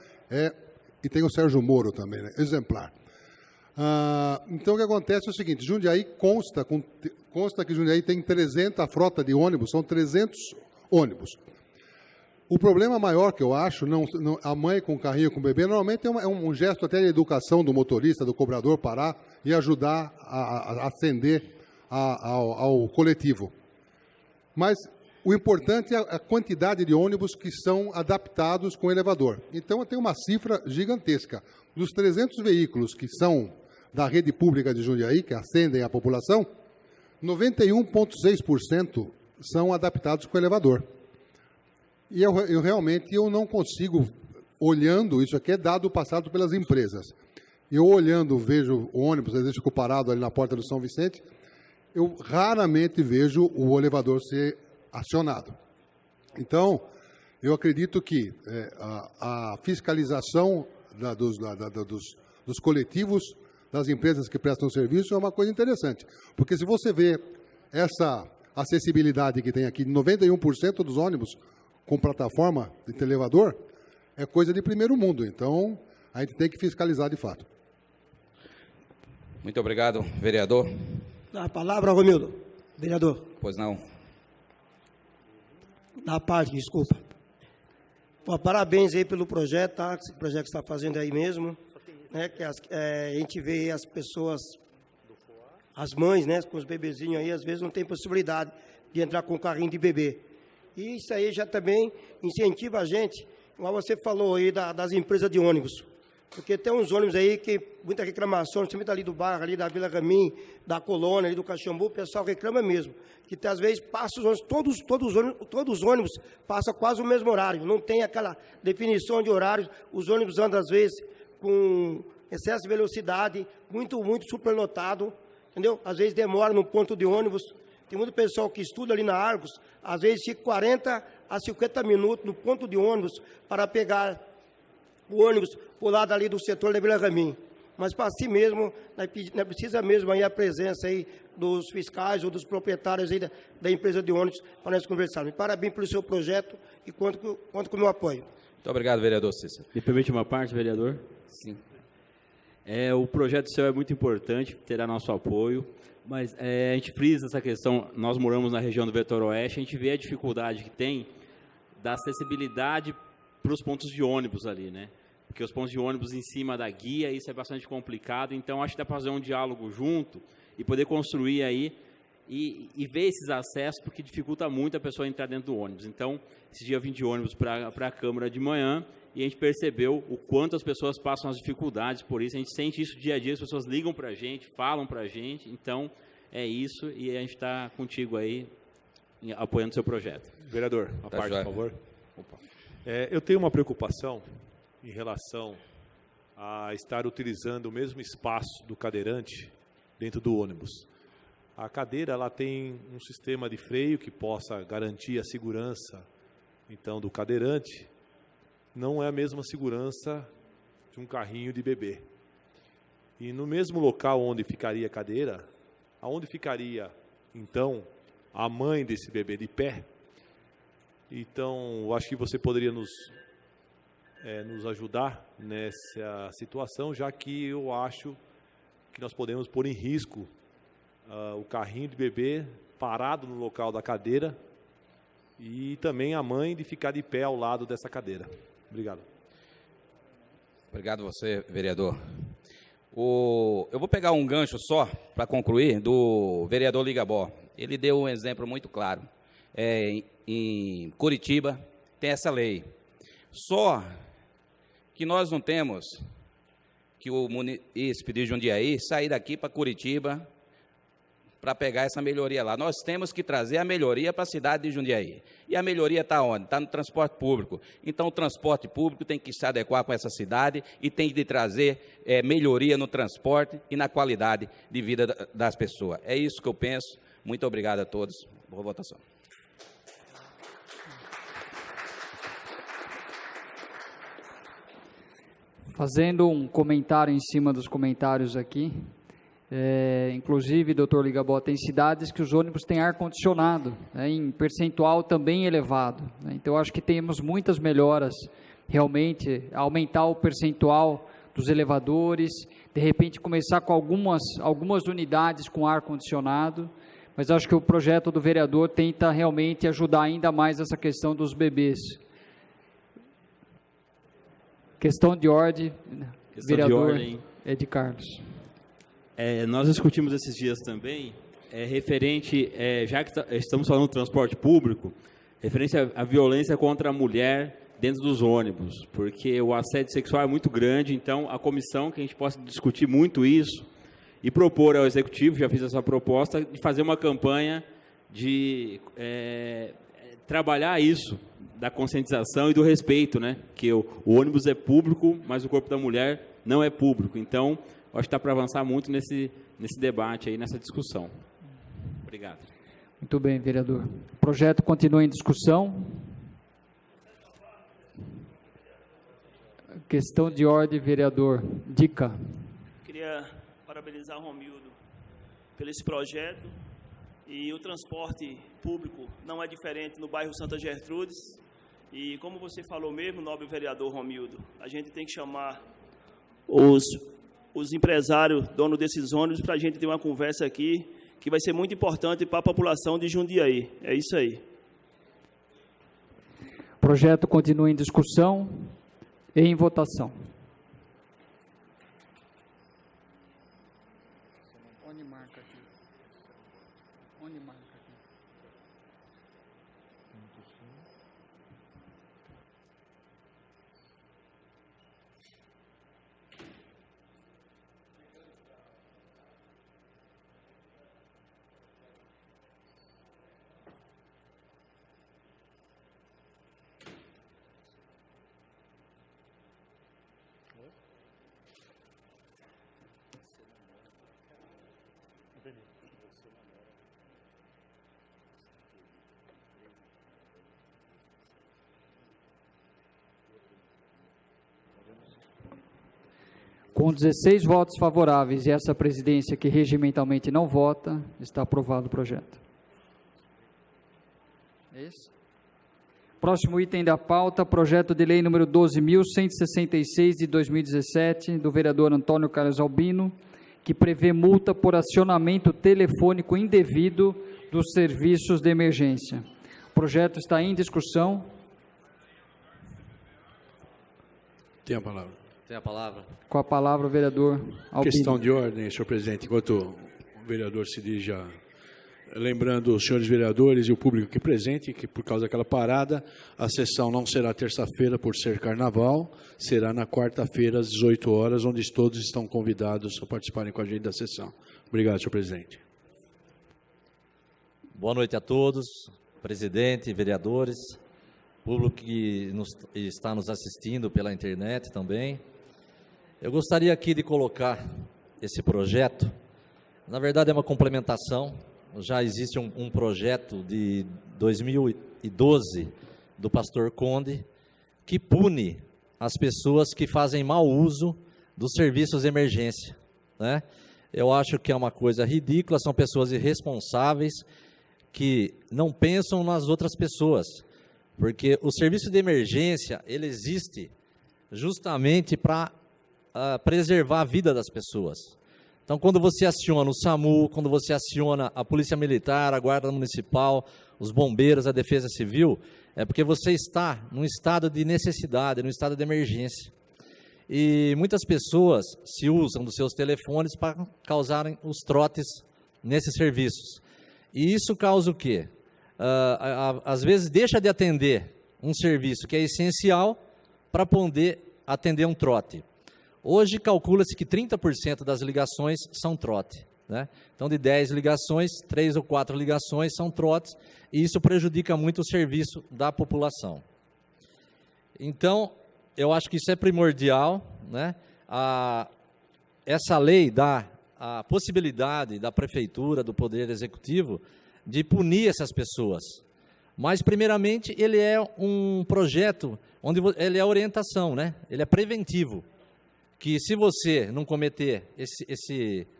e tem o Sérgio Moro também, né? Exemplar. Então o que acontece é o seguinte, Jundiaí consta que Jundiaí tem 300, a frota de ônibus, são 300 ônibus. O problema maior que eu acho, a mãe com o carrinho com o bebê, normalmente é um gesto até de educação do motorista, do cobrador, parar e ajudar a atender ao coletivo. Mas o importante é a quantidade de ônibus que são adaptados com elevador. Então, tem uma cifra gigantesca. Dos 300 veículos que são da rede pública de Jundiaí, que atendem a população, 91,6% são adaptados com elevador. E eu realmente não consigo, olhando, isso aqui é dado passado pelas empresas. Eu olhando, vejo o ônibus, às vezes fico parado ali na porta do São Vicente, eu raramente vejo o elevador ser acionado. Então, eu acredito que a fiscalização dos coletivos, das empresas que prestam serviço, é uma coisa interessante. Porque se você vê essa acessibilidade que tem aqui, 91% dos ônibus com plataforma de elevador, é coisa de primeiro mundo. Então, a gente tem que fiscalizar de fato. Muito obrigado, vereador. Dá a palavra, Romildo. Vereador. Pois não. Da parte, desculpa. Pô, parabéns aí pelo projeto, tá? Esse projeto que você está fazendo aí mesmo. Né? Que a gente vê as pessoas, as mães, né, com os bebezinhos aí, às vezes não tem possibilidade de entrar com o carrinho de bebê. E isso aí já também incentiva a gente, como você falou aí das empresas de ônibus. Porque tem uns ônibus aí que, muita reclamação, principalmente ali do bairro, ali da Vila Ramim, da Colônia, ali do Caxambu, o pessoal reclama mesmo. Que às vezes passa os ônibus, todos os ônibus passam quase o mesmo horário, não tem aquela definição de horários, os ônibus andam às vezes com excesso de velocidade, muito superlotado, entendeu? Às vezes demora no ponto de ônibus, tem muito pessoal que estuda ali na Argos, às vezes fica 40 a 50 minutos no ponto de ônibus para pegar o ônibus para o lado ali do setor da Vila Ramim. Mas para si mesmo, nós precisa mesmo aí a presença aí dos fiscais ou dos proprietários aí da empresa de ônibus para nós conversarmos. Parabéns pelo seu projeto e conto com o meu apoio. Muito obrigado, vereador Cícero. Me permite uma parte, vereador? Sim. O projeto seu é muito importante, terá nosso apoio, mas a gente frisa essa questão, nós moramos na região do Vetor Oeste, a gente vê a dificuldade que tem da acessibilidade para os pontos de ônibus ali, né? Porque os pontos de ônibus em cima da guia, isso é bastante complicado, então acho que dá para fazer um diálogo junto e poder construir aí e ver esses acessos, porque dificulta muito a pessoa entrar dentro do ônibus. Então, esse dia eu vim de ônibus para a Câmara de manhã e a gente percebeu o quanto as pessoas passam as dificuldades, por isso a gente sente isso dia a dia, as pessoas ligam para a gente, falam para a gente, então é isso e a gente está contigo aí apoiando o seu projeto. Vereador, a parte, por favor. Eu tenho uma preocupação em relação a estar utilizando o mesmo espaço do cadeirante dentro do ônibus. A cadeira ela tem um sistema de freio que possa garantir a segurança então do cadeirante. Não é a mesma segurança de um carrinho de bebê. E no mesmo local onde ficaria a cadeira, aonde ficaria então a mãe desse bebê de pé? Então, eu acho que você poderia nos ajudar nessa situação, já que eu acho que nós podemos pôr em risco o carrinho de bebê parado no local da cadeira e também a mãe de ficar de pé ao lado dessa cadeira. Obrigado. Obrigado você, vereador. Eu vou pegar um gancho só para concluir do vereador Ligabó. Ele deu um exemplo muito claro. Em Curitiba tem essa lei. Só que nós não temos que o munícipe de Jundiaí sair daqui para Curitiba para pegar essa melhoria lá. Nós temos que trazer a melhoria para a cidade de Jundiaí. E a melhoria está onde? Está no transporte público. Então, o transporte público tem que se adequar com essa cidade e tem de trazer melhoria no transporte e na qualidade de vida das pessoas. É isso que eu penso. Muito obrigado a todos. Boa votação. Fazendo um comentário em cima dos comentários aqui, inclusive, doutor Ligabó, tem cidades que os ônibus têm ar-condicionado, em percentual também elevado. Então, acho que temos muitas melhoras, realmente, aumentar o percentual dos elevadores, de repente começar com algumas unidades com ar-condicionado, mas acho que o projeto do vereador tenta realmente ajudar ainda mais essa questão dos bebês. Questão de ordem, vereador Ed Carlos. Nós discutimos esses dias também, referente, já que estamos falando do transporte público, referente à violência contra a mulher dentro dos ônibus, porque o assédio sexual é muito grande, então a comissão, que a gente possa discutir muito isso e propor ao Executivo, já fiz essa proposta, de fazer uma campanha de trabalhar isso, da conscientização e do respeito, né? Que o ônibus é público, mas o corpo da mulher não é público. Então, acho que está para avançar muito nesse debate aí, nessa discussão. Obrigado. Muito bem, vereador. O projeto continua em discussão. Questão de ordem, vereador Dica. Queria parabenizar o Romildo pelo esse projeto. E o transporte público não é diferente no bairro Santa Gertrudes. E como você falou mesmo, nobre vereador Romildo, a gente tem que chamar os empresários, donos desses ônibus, para a gente ter uma conversa aqui, que vai ser muito importante para a população de Jundiaí. É isso aí. O projeto continua em discussão e em votação. Onde marca aqui? Onde marca aqui? Com 16 votos favoráveis e essa presidência que regimentalmente não vota, está aprovado o projeto. É isso? Próximo item da pauta, projeto de lei número 12.166 de 2017, do vereador Antônio Carlos Albino, que prevê multa por acionamento telefônico indevido dos serviços de emergência. O projeto está em discussão. Tem a palavra. Tem a palavra. Com a palavra o vereador Albino. Questão de ordem, senhor presidente, enquanto o vereador se dirige a... Lembrando os senhores vereadores e o público aqui presente, que por causa daquela parada, a sessão não será terça-feira por ser carnaval, será na quarta-feira às 18 horas, onde todos estão convidados a participarem com a gente da sessão. Obrigado, senhor presidente. Boa noite a todos, presidente, vereadores, público que está nos assistindo pela internet também. Eu gostaria aqui de colocar esse projeto, na verdade é uma complementação. Já existe um projeto de 2012 do pastor Conde que pune as pessoas que fazem mau uso dos serviços de emergência, né? Eu acho que é uma coisa ridícula, são pessoas irresponsáveis que não pensam nas outras pessoas, porque o serviço de emergência, ele existe justamente para preservar a vida das pessoas. Então, quando você aciona o SAMU, quando você aciona a Polícia Militar, a Guarda Municipal, os bombeiros, a Defesa Civil, é porque você está num estado de necessidade, num estado de emergência. E muitas pessoas se usam dos seus telefones para causarem os trotes nesses serviços. E isso causa o quê? Às vezes deixa de atender um serviço que é essencial para poder atender um trote. Hoje calcula-se que 30% das ligações são trote, né? Então, de 10 ligações, 3 ou 4 ligações são trotes, e isso prejudica muito o serviço da população. Então, eu acho que isso é primordial, né? Essa lei dá a possibilidade da Prefeitura, do Poder Executivo, de punir essas pessoas. Mas, primeiramente, ele é um projeto onde ele é orientação, né? Ele é preventivo. Que se você não cometer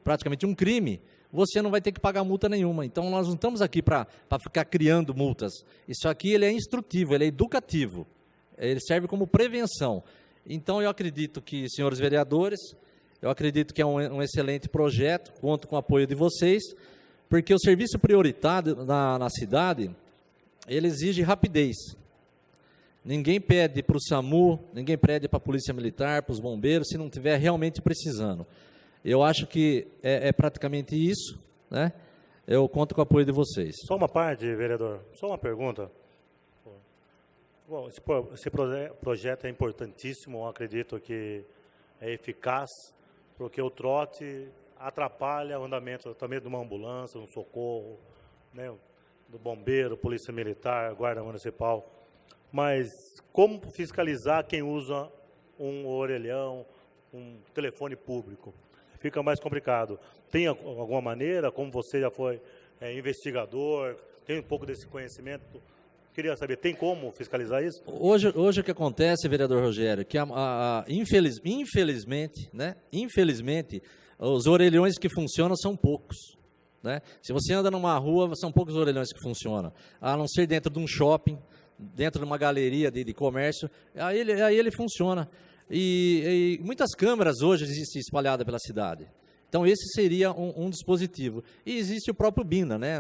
praticamente um crime, você não vai ter que pagar multa nenhuma. Então, nós não estamos aqui para ficar criando multas. Isso aqui ele é instrutivo, ele é educativo, ele serve como prevenção. Então, eu acredito que, senhores vereadores, eu acredito que é um excelente projeto, conto com o apoio de vocês, porque o serviço prioritário na cidade, ele exige rapidez. Ninguém pede para o SAMU, ninguém pede para a Polícia Militar, para os bombeiros, se não estiver realmente precisando. Eu acho que é praticamente isso, né? Eu conto com o apoio de vocês. Só uma parte, vereador, só uma pergunta. Bom, esse projeto é importantíssimo, eu acredito que é eficaz, porque o trote atrapalha o andamento também de uma ambulância, um socorro, né, do bombeiro, Polícia Militar, Guarda Municipal. Mas como fiscalizar quem usa um orelhão, um telefone público? Fica mais complicado. Tem alguma maneira, como você já foi investigador, tem um pouco desse conhecimento? Queria saber, tem como fiscalizar isso? Hoje o que acontece, vereador Rogério, que infelizmente, né, os orelhões que funcionam são poucos. Né? Se você anda numa rua, são poucos orelhões que funcionam, a não ser dentro de um shopping, dentro de uma galeria de comércio, aí ele funciona. E muitas câmeras hoje existem espalhadas pela cidade. Então, esse seria um dispositivo. E existe o próprio BINA, né?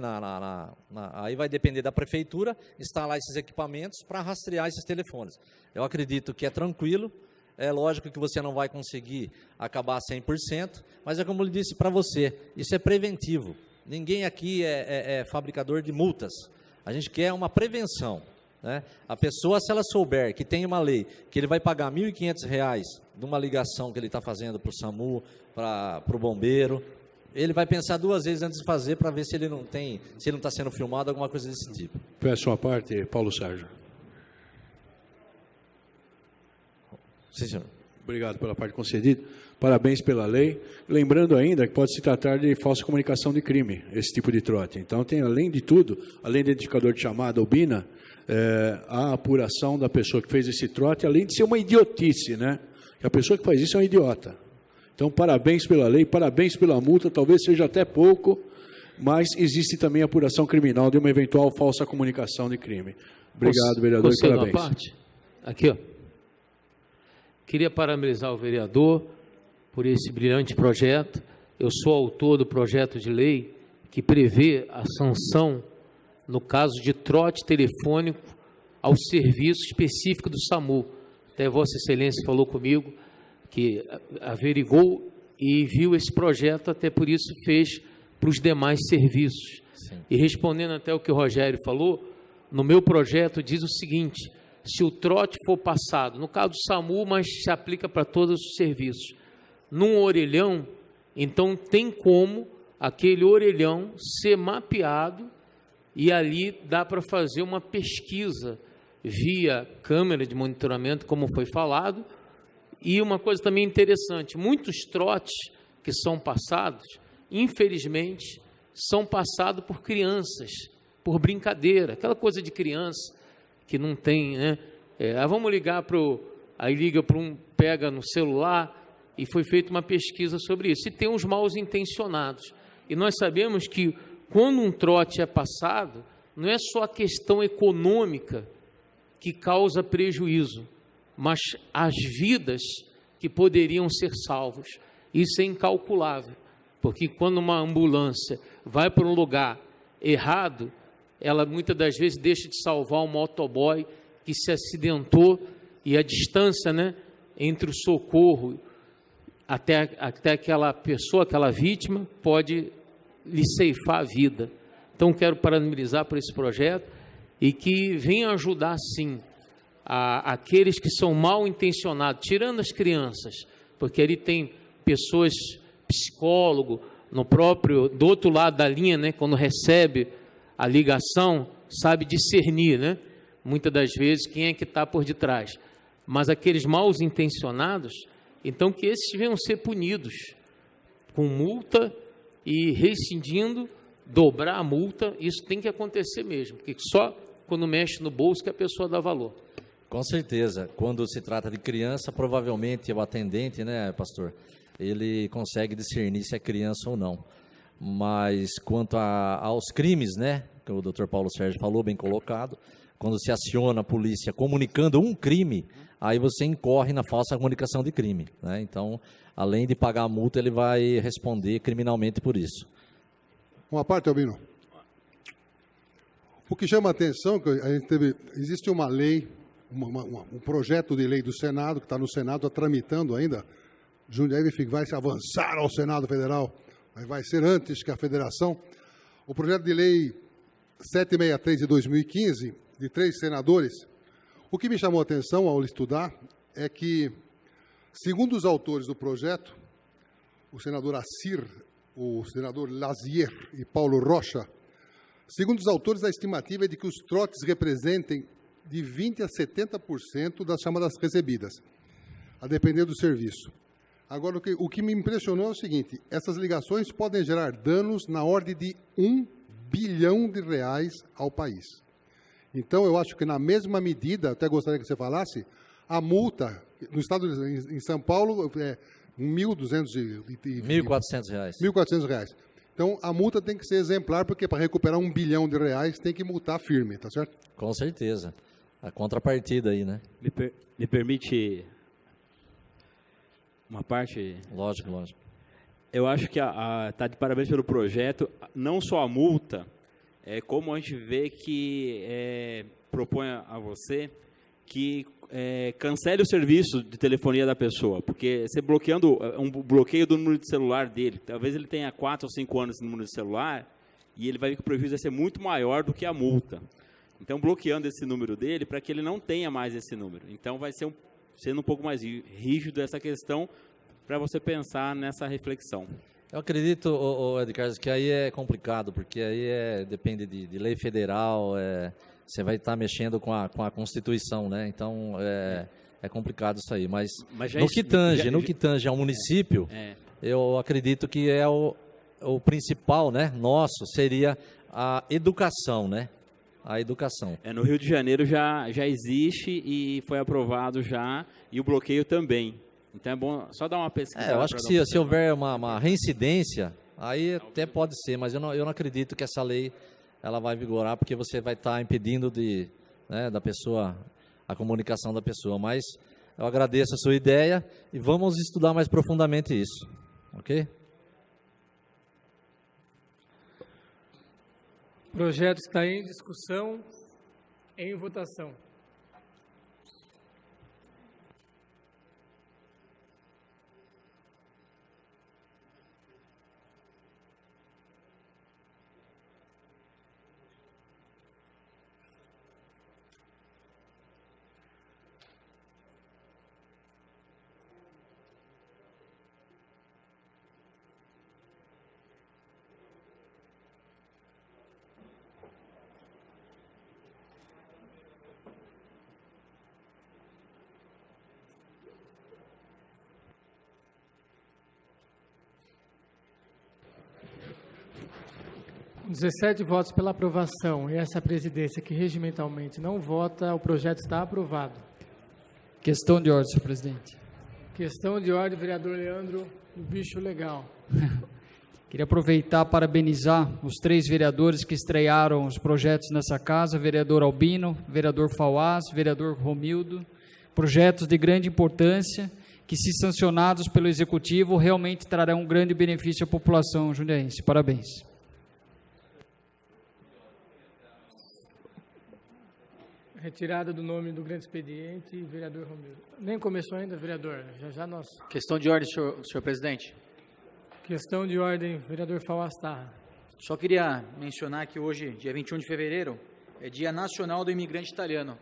Aí vai depender da prefeitura instalar esses equipamentos para rastrear esses telefones. Eu acredito que é tranquilo, é lógico que você não vai conseguir acabar 100%, mas é como eu disse para você, isso é preventivo. Ninguém aqui é fabricador de multas. A gente quer uma prevenção. Né? A pessoa, se ela souber que tem uma lei, que ele vai pagar R$ 1.500 de uma ligação que ele está fazendo para o SAMU, para o bombeiro, ele vai pensar duas vezes antes de fazer para ver se ele não está sendo filmado, alguma coisa desse tipo. Peço uma parte, Paulo Sérgio. Sim, senhor. Obrigado pela parte concedida. Parabéns pela lei. Lembrando ainda que pode se tratar de falsa comunicação de crime, esse tipo de trote. Então, tem, além de tudo, além do identificador de chamada, o BINA, a apuração da pessoa que fez esse trote, além de ser uma idiotice, né? Que a pessoa que faz isso é um idiota. Então, parabéns pela lei, parabéns pela multa, talvez seja até pouco, mas existe também a apuração criminal de uma eventual falsa comunicação de crime. Obrigado, vereador, e parabéns. Parte? Aqui, ó. Queria parabenizar o vereador por esse brilhante projeto. Eu sou autor do projeto de lei que prevê a sanção no caso de trote telefônico ao serviço específico do SAMU. Até Vossa Excelência falou comigo que averigou e viu esse projeto, até por isso fez para os demais serviços. Sim. E respondendo até o que o Rogério falou, no meu projeto diz o seguinte: se o trote for passado, no caso do SAMU, mas se aplica para todos os serviços, num orelhão, então tem como aquele orelhão ser mapeado e ali dá para fazer uma pesquisa via câmera de monitoramento, como foi falado. E uma coisa também interessante, muitos trotes que são passados, infelizmente, são passados por crianças, por brincadeira, aquela coisa de criança que não tem, né? Vamos ligar para o... Aí liga para um, pega no celular, e foi feita uma pesquisa sobre isso. E tem os mal intencionados. E nós sabemos que quando um trote é passado, não é só a questão econômica que causa prejuízo, mas as vidas que poderiam ser salvos. Isso é incalculável, porque quando uma ambulância vai para um lugar errado, ela muitas das vezes deixa de salvar um motoboy que se acidentou, e a distância, né, entre o socorro até aquela pessoa, aquela vítima, pode lhe ceifar a vida. Então, quero parabenizar por esse projeto e que venha ajudar, sim, aqueles que são mal intencionados, tirando as crianças, porque ali tem pessoas, psicólogo, no próprio, do outro lado da linha, né, quando recebe a ligação, sabe discernir, né, muitas das vezes, quem é que está por detrás. Mas aqueles mal intencionados, então que esses venham ser punidos com multa e rescindindo, dobrar a multa. Isso tem que acontecer mesmo, porque só quando mexe no bolso que a pessoa dá valor. Com certeza. Quando se trata de criança, provavelmente o atendente, né, pastor, ele consegue discernir se é criança ou não. Mas quanto aos crimes, né, que o doutor Paulo Sérgio falou, bem colocado, quando se aciona a polícia comunicando um crime, aí você incorre na falsa comunicação de crime, né? Então, além de pagar a multa, ele vai responder criminalmente por isso. Uma parte, Albino. O que chama a atenção, que a gente teve, existe uma lei, um projeto de lei do Senado, que está no Senado, está tramitando ainda. Jundiaí vai se avançar ao Senado Federal, mas vai ser antes que a Federação. O projeto de lei 763 de 2015, de 3 senadores. O que me chamou a atenção ao estudar é que, segundo os autores do projeto, o senador Assir, o senador Lazier e Paulo Rocha, segundo os autores, a estimativa é de que os trotes representem de 20% a 70% das chamadas recebidas, a depender do serviço. Agora, o que me impressionou é o seguinte: essas ligações podem gerar danos na ordem de R$1 bilhão ao país. Então, eu acho que na mesma medida, até gostaria que você falasse, a multa, no estado em São Paulo, é R$1.400. R$1.400. Então, a multa tem que ser exemplar, porque para recuperar R$1 bilhão tem que multar firme, tá certo? Com certeza. A contrapartida aí, né? Me permite uma parte? Lógico, lógico. Eu acho que está de parabéns pelo projeto, não só a multa, como a gente vê que propõe a você que cancele o serviço de telefonia da pessoa, porque você bloqueando um bloqueio do número de celular dele, talvez ele tenha 4 ou 5 anos esse número de celular, e ele vai ver que o prejuízo vai ser muito maior do que a multa. Então, bloqueando esse número dele, para que ele não tenha mais esse número. Então, vai ser sendo um pouco mais rígido essa questão, para você pensar nessa reflexão. Eu acredito, Edgar, que aí é complicado, porque aí depende de lei federal, você vai estar mexendo com a Constituição, né? Então, é complicado isso aí. Mas no que tange ao município, eu acredito que o principal, né, nosso, seria a educação, né? A educação. No Rio de Janeiro já existe e foi aprovado já, e o bloqueio também. Então é bom só dar uma pesquisa. Eu acho que se houver uma reincidência, aí até pode ser, mas eu não acredito que essa lei ela vai vigorar, porque você vai estar impedindo da pessoa, a comunicação da pessoa. Mas eu agradeço a sua ideia e vamos estudar mais profundamente isso, ok? O projeto está em discussão, em votação. Com 17 votos pela aprovação e essa presidência que regimentalmente não vota, o projeto está aprovado. Questão de ordem, senhor presidente. Questão de ordem, vereador Leandro, o bicho legal. Queria aproveitar para parabenizar os 3 vereadores que estrearam os projetos nessa casa, vereador Albino, vereador Fauás, vereador Romildo, projetos de grande importância que, se sancionados pelo Executivo, realmente trarão um grande benefício à população jundiaense. Parabéns. Retirada do nome do grande expediente, vereador Romildo. Nem começou ainda, vereador, já nós. Questão de ordem, senhor presidente. Questão de ordem, vereador Fauás Tarra. Só queria mencionar que hoje, dia 21 de fevereiro, é Dia Nacional do Imigrante Italiano.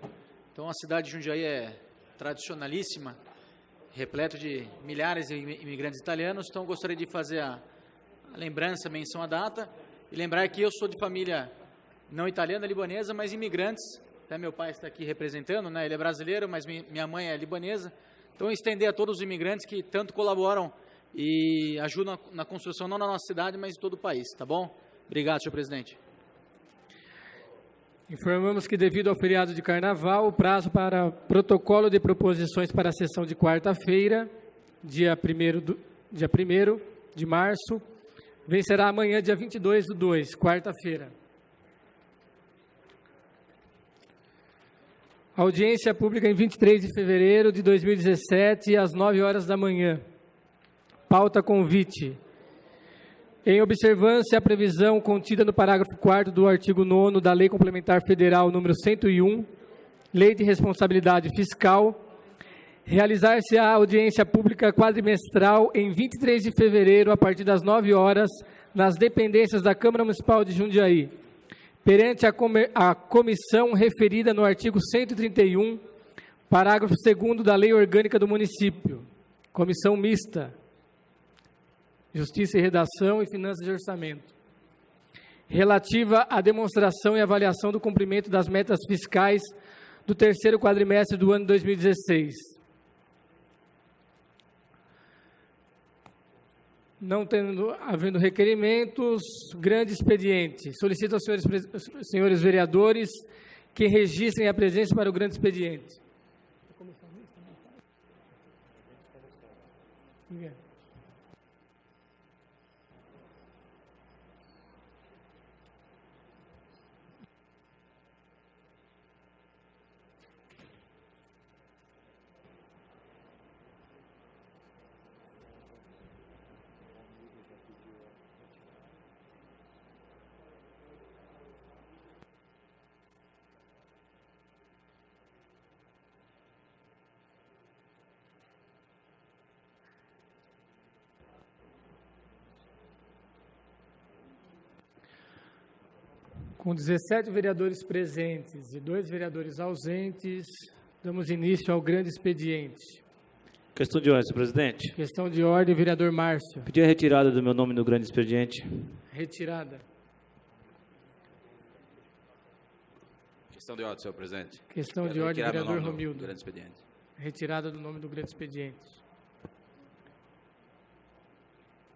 Então a cidade de Jundiaí é tradicionalíssima, repleto de milhares de imigrantes italianos. Então gostaria de fazer a lembrança, a menção à data, e lembrar que eu sou de família não italiana, libanesa, mas imigrantes. Até meu pai está aqui representando, né? Ele é brasileiro, mas minha mãe é libanesa. Então, estender a todos os imigrantes que tanto colaboram e ajudam na construção, não na nossa cidade, mas em todo o país, tá bom? Obrigado, senhor presidente. Informamos que, devido ao feriado de Carnaval, o prazo para protocolo de proposições para a sessão de quarta-feira, dia 1º de março, vencerá amanhã, dia 22/2, quarta-feira. Audiência pública em 23 de fevereiro de 2017, às 9 horas da manhã. Pauta convite. Em observância à previsão contida no parágrafo 4º do artigo 9º da Lei Complementar Federal número 101, Lei de Responsabilidade Fiscal, realizar-se-á a audiência pública quadrimestral em 23 de fevereiro, a partir das 9 horas, nas dependências da Câmara Municipal de Jundiaí, perante a comissão referida no artigo 131, parágrafo 2º da Lei Orgânica do Município, comissão mista, Justiça e Redação e Finanças e Orçamento, relativa à demonstração e avaliação do cumprimento das metas fiscais do terceiro quadrimestre do ano 2016. Não havendo requerimentos, grande expediente. Solicito aos senhores vereadores que registrem a presença para o grande expediente. Com 17 vereadores presentes e 2 vereadores ausentes, damos início ao grande expediente. Questão de ordem, senhor presidente. Questão de ordem, vereador Márcio. Pedir a retirada do meu nome no grande expediente. Retirada. Questão de ordem, senhor presidente. Questão de ordem, vereador Romildo. Romildo. Retirada do nome do grande expediente.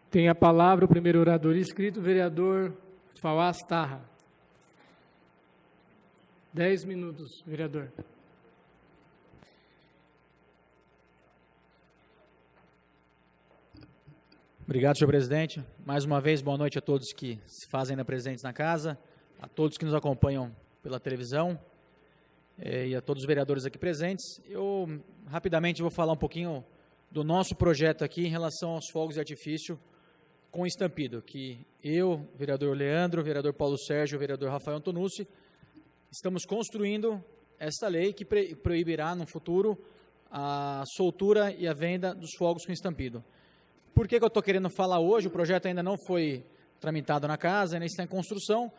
Tem a palavra o primeiro orador inscrito, vereador Fauás Tarra. 10 minutos, vereador. Obrigado, senhor presidente. Mais uma vez, boa noite a todos que se fazem ainda presentes na casa, a todos que nos acompanham pela televisão e a todos os vereadores aqui presentes. Eu, rapidamente, vou falar um pouquinho do nosso projeto aqui em relação aos fogos de artifício com estampido, que eu, vereador Leandro, vereador Paulo Sérgio, vereador Rafael Antonucci, estamos construindo esta lei que proibirá no futuro a soltura e a venda dos fogos com estampido. Por que eu estou querendo falar hoje? O projeto ainda não foi tramitado na casa, ainda está em construção,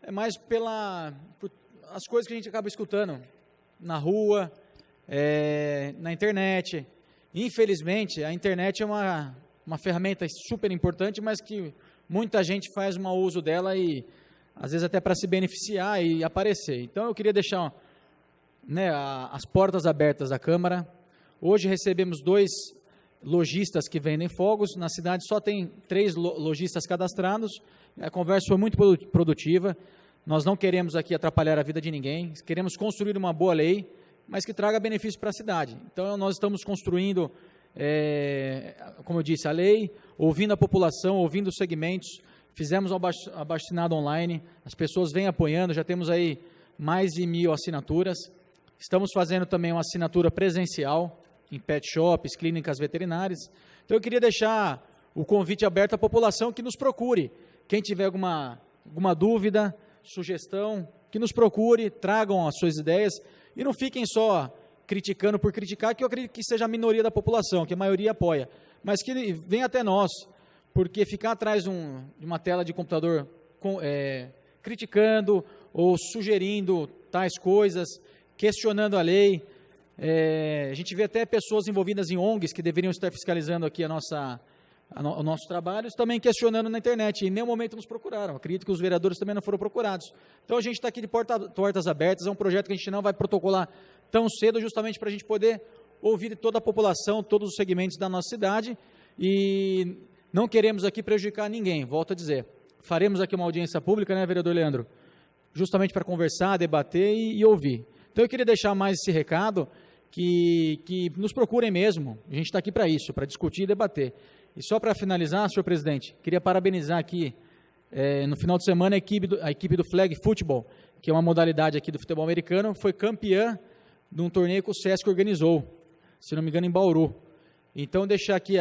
é mais por as coisas que a gente acaba escutando na rua, na internet. Infelizmente, a internet é uma ferramenta super importante, mas que muita gente faz mau uso dela e, às vezes, até para se beneficiar e aparecer. Então, eu queria deixar as portas abertas da Câmara. Hoje recebemos 2 lojistas que vendem fogos. Na cidade só tem 3 lojistas cadastrados. A conversa foi muito produtiva. Nós não queremos aqui atrapalhar a vida de ninguém. Queremos construir uma boa lei, mas que traga benefício para a cidade. Então, nós estamos construindo, como eu disse, a lei, ouvindo a população, ouvindo os segmentos. Fizemos o abaixo-assinado online. As pessoas vêm apoiando. Já temos aí mais de 1.000 assinaturas. Estamos fazendo também uma assinatura presencial em pet shops, clínicas veterinárias. Então, eu queria deixar o convite aberto à população que nos procure. Quem tiver alguma dúvida, sugestão, que nos procure, tragam as suas ideias e não fiquem só criticando por criticar, que eu acredito que seja a minoria da população, que a maioria apoia, mas que venha até nós, porque ficar atrás de uma tela de computador criticando ou sugerindo tais coisas, questionando a lei. A gente vê até pessoas envolvidas em ONGs que deveriam estar fiscalizando aqui o nosso trabalho, também questionando na internet, e em nenhum momento nos procuraram. Acredito que os vereadores também não foram procurados. Então, a gente está aqui de portas abertas, é um projeto que a gente não vai protocolar tão cedo, justamente para a gente poder ouvir toda a população, todos os segmentos da nossa cidade, e não queremos aqui prejudicar ninguém, volto a dizer. Faremos aqui uma audiência pública, né, vereador Leandro? Justamente para conversar, debater e ouvir. Então, eu queria deixar mais esse recado, que nos procurem mesmo. A gente está aqui para isso, para discutir e debater. E só para finalizar, senhor presidente, queria parabenizar aqui, no final de semana, a equipe do Flag Football, que é uma modalidade aqui do futebol americano, foi campeã de um torneio que o Sesc organizou, se não me engano, em Bauru. Então, deixar aqui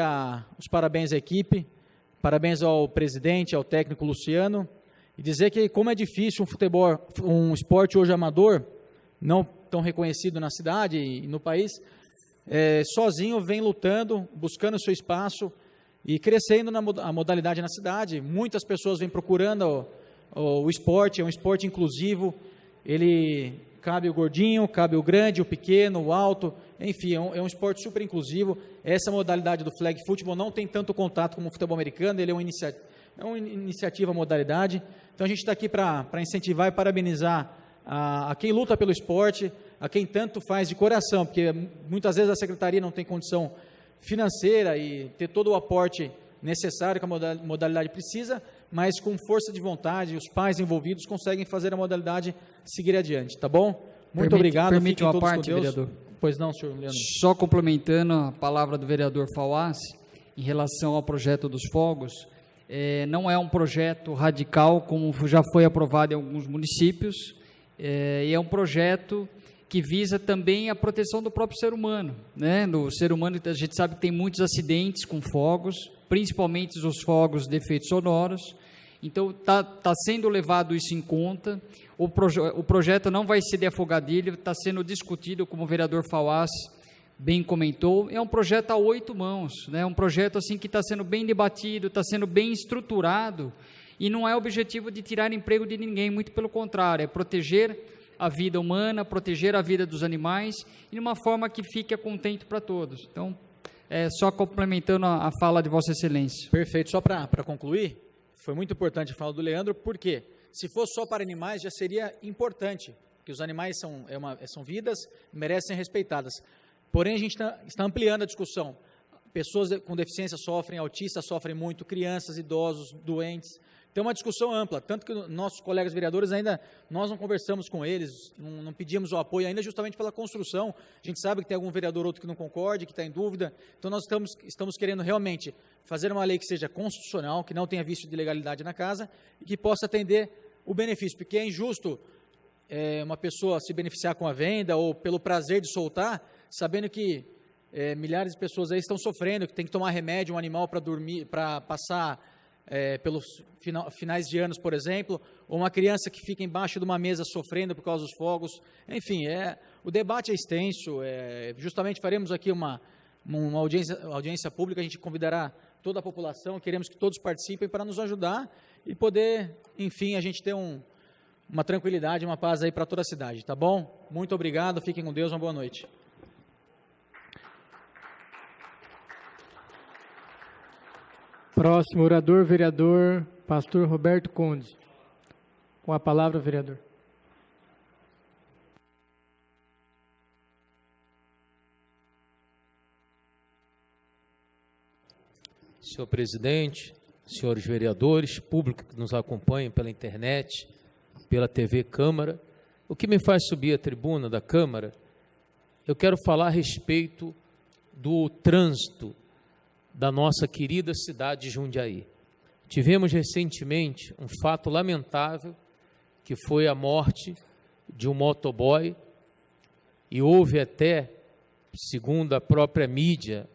os parabéns à equipe, parabéns ao presidente, ao técnico Luciano, e dizer que como é difícil um esporte hoje amador, não tão reconhecido na cidade e no país, sozinho vem lutando, buscando o seu espaço e crescendo a modalidade na cidade. Muitas pessoas vêm procurando o esporte, é um esporte inclusivo, ele cabe o gordinho, cabe o grande, o pequeno, o alto, enfim, é um esporte super inclusivo. Essa modalidade do Flag Football não tem tanto contato como o futebol americano, ele é uma iniciativa, modalidade. Então, a gente está aqui para incentivar e parabenizar a quem luta pelo esporte, a quem tanto faz de coração, porque muitas vezes a secretaria não tem condição financeira e ter todo o aporte necessário que a modalidade precisa, mas com força de vontade, os pais envolvidos conseguem fazer a modalidade seguir adiante, tá bom? Muito obrigado. Permite uma parte, vereador? Pois não, senhor Leandro. Só complementando a palavra do vereador Fauassi, em relação ao projeto dos fogos, não é um projeto radical, como já foi aprovado em alguns municípios, e é um projeto que visa também a proteção do próprio ser humano, né? Do ser humano, a gente sabe que tem muitos acidentes com fogos, principalmente os fogos de efeitos sonoros. Então, está sendo levado isso em conta. O projeto não vai ser de afogadilho, está sendo discutido, como o vereador Fauassi bem comentou. É um projeto a 8 mãos, né? Um projeto assim que está sendo bem debatido, está sendo bem estruturado, e não é objetivo de tirar emprego de ninguém, muito pelo contrário, é proteger a vida humana, proteger a vida dos animais, e de uma forma que fique contente para todos. Então, só complementando a fala de Vossa Excelência. Perfeito. Só para concluir, foi muito importante a fala do Leandro, porque se fosse só para animais, já seria importante, que os animais são vidas, merecem ser respeitadas. Porém, a gente está ampliando a discussão. Pessoas com deficiência sofrem, autistas sofrem muito, crianças, idosos, doentes. ter uma discussão ampla, tanto que nossos colegas vereadores ainda, nós não conversamos com eles, não pedimos o apoio ainda justamente pela construção. A gente sabe que tem algum vereador ou outro que não concorde, que está em dúvida, então nós estamos querendo realmente fazer uma lei que seja constitucional, que não tenha vício de ilegalidade na casa e que possa atender o benefício, porque é injusto uma pessoa se beneficiar com a venda ou pelo prazer de soltar, sabendo que milhares de pessoas aí estão sofrendo, que tem que tomar remédio, um animal para dormir, para passar pelos finais de anos, por exemplo, ou uma criança que fica embaixo de uma mesa sofrendo por causa dos fogos. Enfim, o debate é extenso, justamente faremos aqui uma audiência pública, a gente convidará toda a população, queremos que todos participem para nos ajudar e poder, enfim, a gente ter uma tranquilidade, uma paz aí para toda a cidade, tá bom? Muito obrigado, fiquem com Deus, uma boa noite. Próximo orador, vereador Pastor Roberto Conde. Com a palavra, vereador. Senhor presidente, senhores vereadores, público que nos acompanha pela internet, pela TV Câmara, o que me faz subir a tribuna da Câmara, eu quero falar a respeito do trânsito da nossa querida cidade de Jundiaí. Tivemos recentemente um fato lamentável, que foi a morte de um motoboy, e houve até, segundo a própria mídia,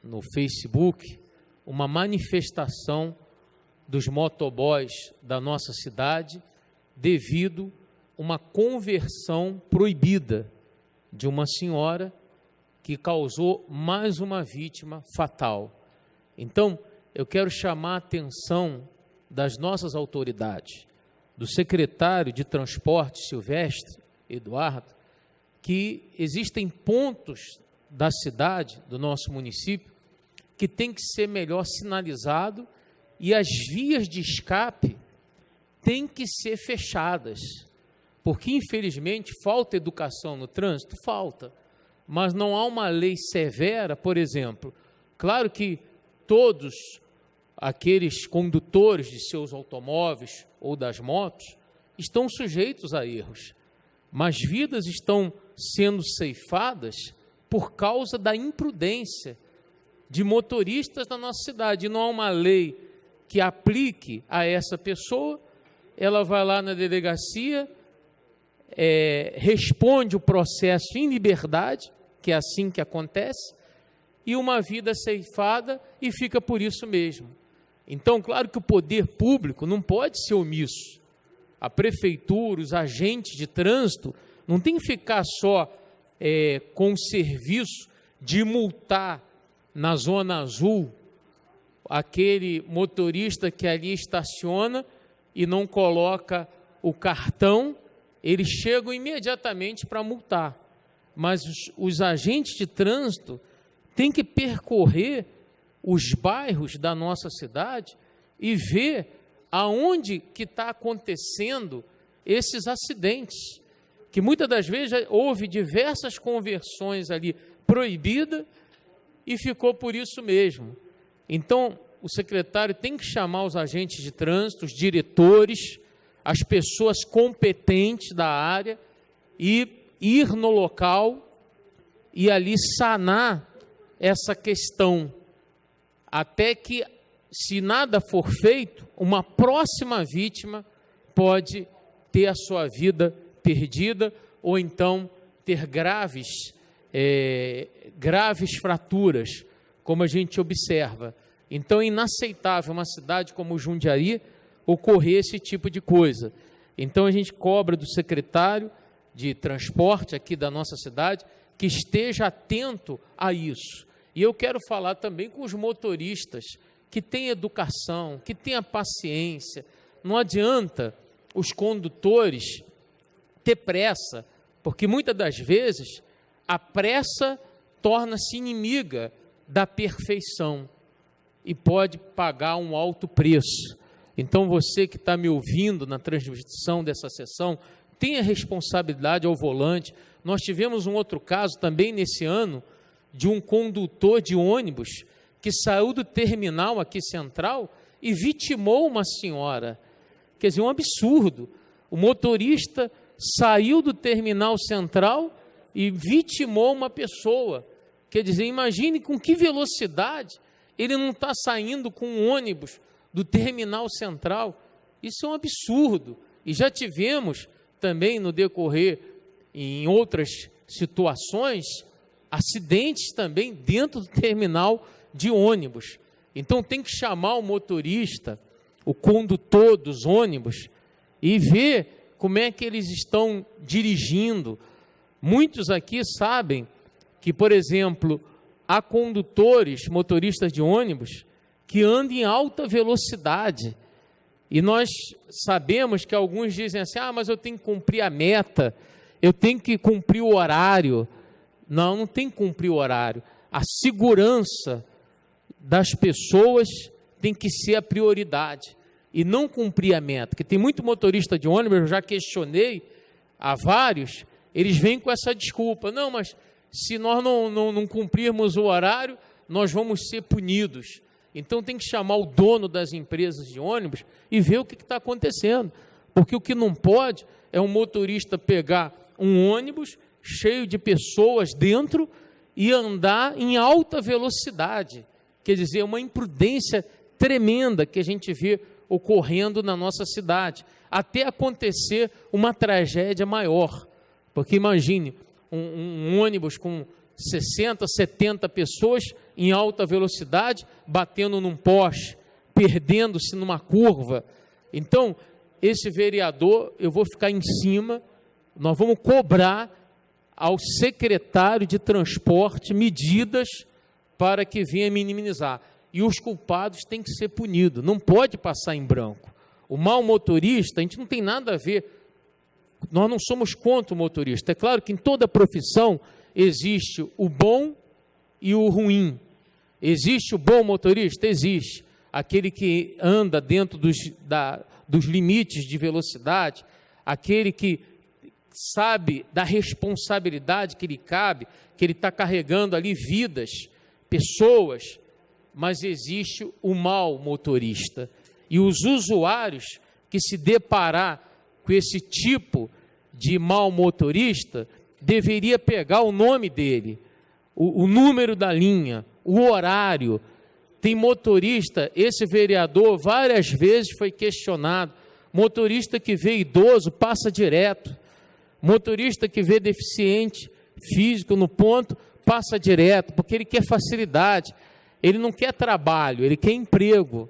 no Facebook, uma manifestação dos motoboys da nossa cidade devido a uma conversão proibida de uma senhora que causou mais uma vítima fatal. Então, eu quero chamar a atenção das nossas autoridades, do secretário de Transporte, Silvestre Eduardo, que existem pontos da cidade, do nosso município, que tem que ser melhor sinalizado e as vias de escape têm que ser fechadas, porque, infelizmente, falta educação no trânsito? Falta, mas não há uma lei severa, por exemplo. Claro que todos aqueles condutores de seus automóveis ou das motos estão sujeitos a erros, mas vidas estão sendo ceifadas por causa da imprudência de motoristas da nossa cidade. E não há uma lei que aplique a essa pessoa, ela vai lá na delegacia, responde o processo em liberdade, que é assim que acontece, e uma vida ceifada e fica por isso mesmo. Então, claro que o poder público não pode ser omisso. A prefeitura, os agentes de trânsito, não tem que ficar só com o serviço de multar na Zona Azul aquele motorista que ali estaciona e não coloca o cartão, eles chegam imediatamente para multar. Mas os agentes de trânsito têm que percorrer os bairros da nossa cidade e ver aonde que está acontecendo esses acidentes, que muitas das vezes já houve diversas conversões ali proibidas e ficou por isso mesmo. Então, o secretário tem que chamar os agentes de trânsito, os diretores, as pessoas competentes da área e ir no local e ali sanar essa questão, até que, se nada for feito, uma próxima vítima pode ter a sua vida perdida ou então ter graves fraturas, como a gente observa. Então, é inaceitável uma cidade como Jundiaí ocorrer esse tipo de coisa. Então, a gente cobra do secretário de transporte aqui da nossa cidade que esteja atento a isso. E eu quero falar também com os motoristas que têm educação, que têm a paciência. Não adianta os condutores ter pressa, porque muitas das vezes a pressa torna-se inimiga da perfeição e pode pagar um alto preço. Então, você que está me ouvindo na transmissão dessa sessão, tenha responsabilidade ao volante. Nós tivemos um outro caso também nesse ano, de um condutor de ônibus que saiu do terminal aqui central e vitimou uma senhora. Quer dizer, um absurdo. O motorista saiu do terminal central e vitimou uma pessoa. Quer dizer, imagine com que velocidade ele não está saindo com um ônibus do terminal central. Isso é um absurdo. E já tivemos também no decorrer, em outras situações, acidentes também dentro do terminal de ônibus. Então tem que chamar o motorista, o condutor dos ônibus e ver como é que eles estão dirigindo. Muitos aqui sabem que, por exemplo, há condutores, motoristas de ônibus, que andam em alta velocidade. E nós sabemos que alguns dizem assim, mas eu tenho que cumprir a meta, eu tenho que cumprir o horário. Não, não tem que cumprir o horário. A segurança das pessoas tem que ser a prioridade e não cumprir a meta. Porque tem muito motorista de ônibus, eu já questionei a vários, eles vêm com essa desculpa. Não, mas se nós não cumprirmos o horário, nós vamos ser punidos. Então tem que chamar o dono das empresas de ônibus e ver o que está acontecendo. Porque o que não pode é um motorista pegar um ônibus cheio de pessoas dentro e andar em alta velocidade. Quer dizer, uma imprudência tremenda que a gente vê ocorrendo na nossa cidade, até acontecer uma tragédia maior. Porque imagine, um ônibus com 60, 70 pessoas em alta velocidade, batendo num poste, perdendo-se numa curva. Então, esse vereador, eu vou ficar em cima, nós vamos cobrar ao secretário de transporte medidas para que venha minimizar. E os culpados têm que ser punidos, não pode passar em branco. O mau motorista, a gente não tem nada a ver, nós não somos contra o motorista. É claro que em toda profissão existe o bom e o ruim. Existe o bom motorista? Existe. Aquele que anda dentro dos limites de velocidade, aquele que sabe da responsabilidade que lhe cabe, que ele está carregando ali vidas, pessoas, mas existe o mau motorista. E os usuários que se deparar com esse tipo de mau motorista, deveria pegar o nome dele, o número da linha, o horário. Tem motorista, esse vereador várias vezes foi questionado, motorista que vê idoso passa direto, motorista que vê deficiente físico no ponto passa direto, porque ele quer facilidade, ele não quer trabalho, ele quer emprego,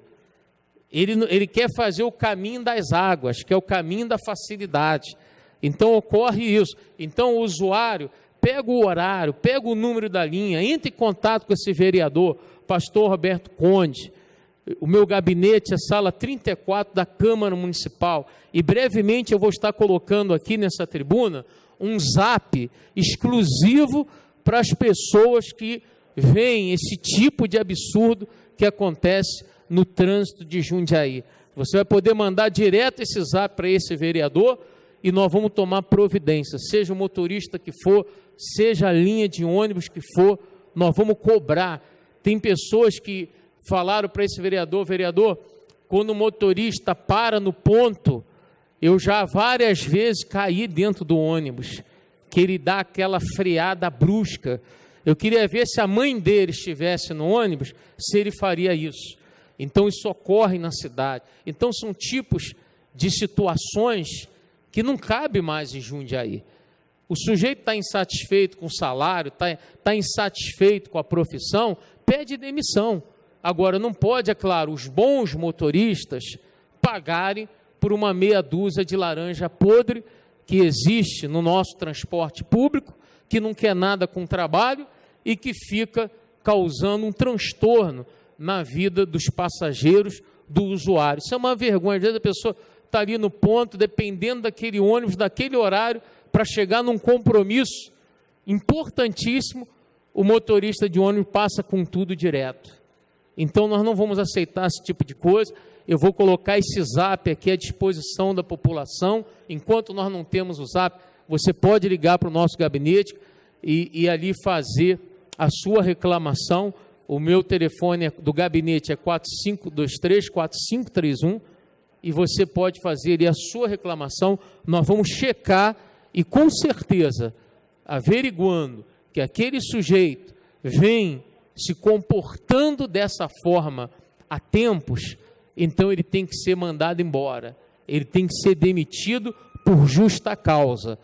ele quer fazer o caminho das águas, que é o caminho da facilidade. Então ocorre isso. Então o usuário pega o horário, pega o número da linha, entra em contato com esse vereador, pastor Roberto Conde. O meu gabinete é sala 34 da Câmara Municipal. E brevemente eu vou estar colocando aqui nessa tribuna um zap exclusivo para as pessoas que veem esse tipo de absurdo que acontece no trânsito de Jundiaí. Você vai poder mandar direto esse zap para esse vereador e nós vamos tomar providência, seja o motorista que for, seja a linha de ônibus que for, nós vamos cobrar. Tem pessoas que falaram para esse vereador, quando o motorista para no ponto, eu já várias vezes caí dentro do ônibus, que ele dá aquela freada brusca. Eu queria ver se a mãe dele estivesse no ônibus, se ele faria isso. Então isso ocorre na cidade. Então são tipos de situações que não cabe mais em Jundiaí. O sujeito está insatisfeito com o salário, está insatisfeito com a profissão, pede demissão. Agora, não pode, é claro, os bons motoristas pagarem por uma meia dúzia de laranja podre que existe no nosso transporte público, que não quer nada com o trabalho e que fica causando um transtorno na vida dos passageiros, do usuário. Isso é uma vergonha. Às vezes a pessoa está ali no ponto, dependendo daquele ônibus, daquele horário, para chegar num compromisso importantíssimo, o motorista de ônibus passa com tudo direto. Então nós não vamos aceitar esse tipo de coisa. Eu vou colocar esse zap aqui à disposição da população. Enquanto nós não temos o zap, você pode ligar para o nosso gabinete e ali fazer a sua reclamação O meu telefone do gabinete é 4523-4531 e você pode fazer ali a sua reclamação. Nós vamos checar e, com certeza, averiguando que aquele sujeito vem se comportando dessa forma há tempos, então ele tem que ser mandado embora. Ele tem que ser demitido por justa causa.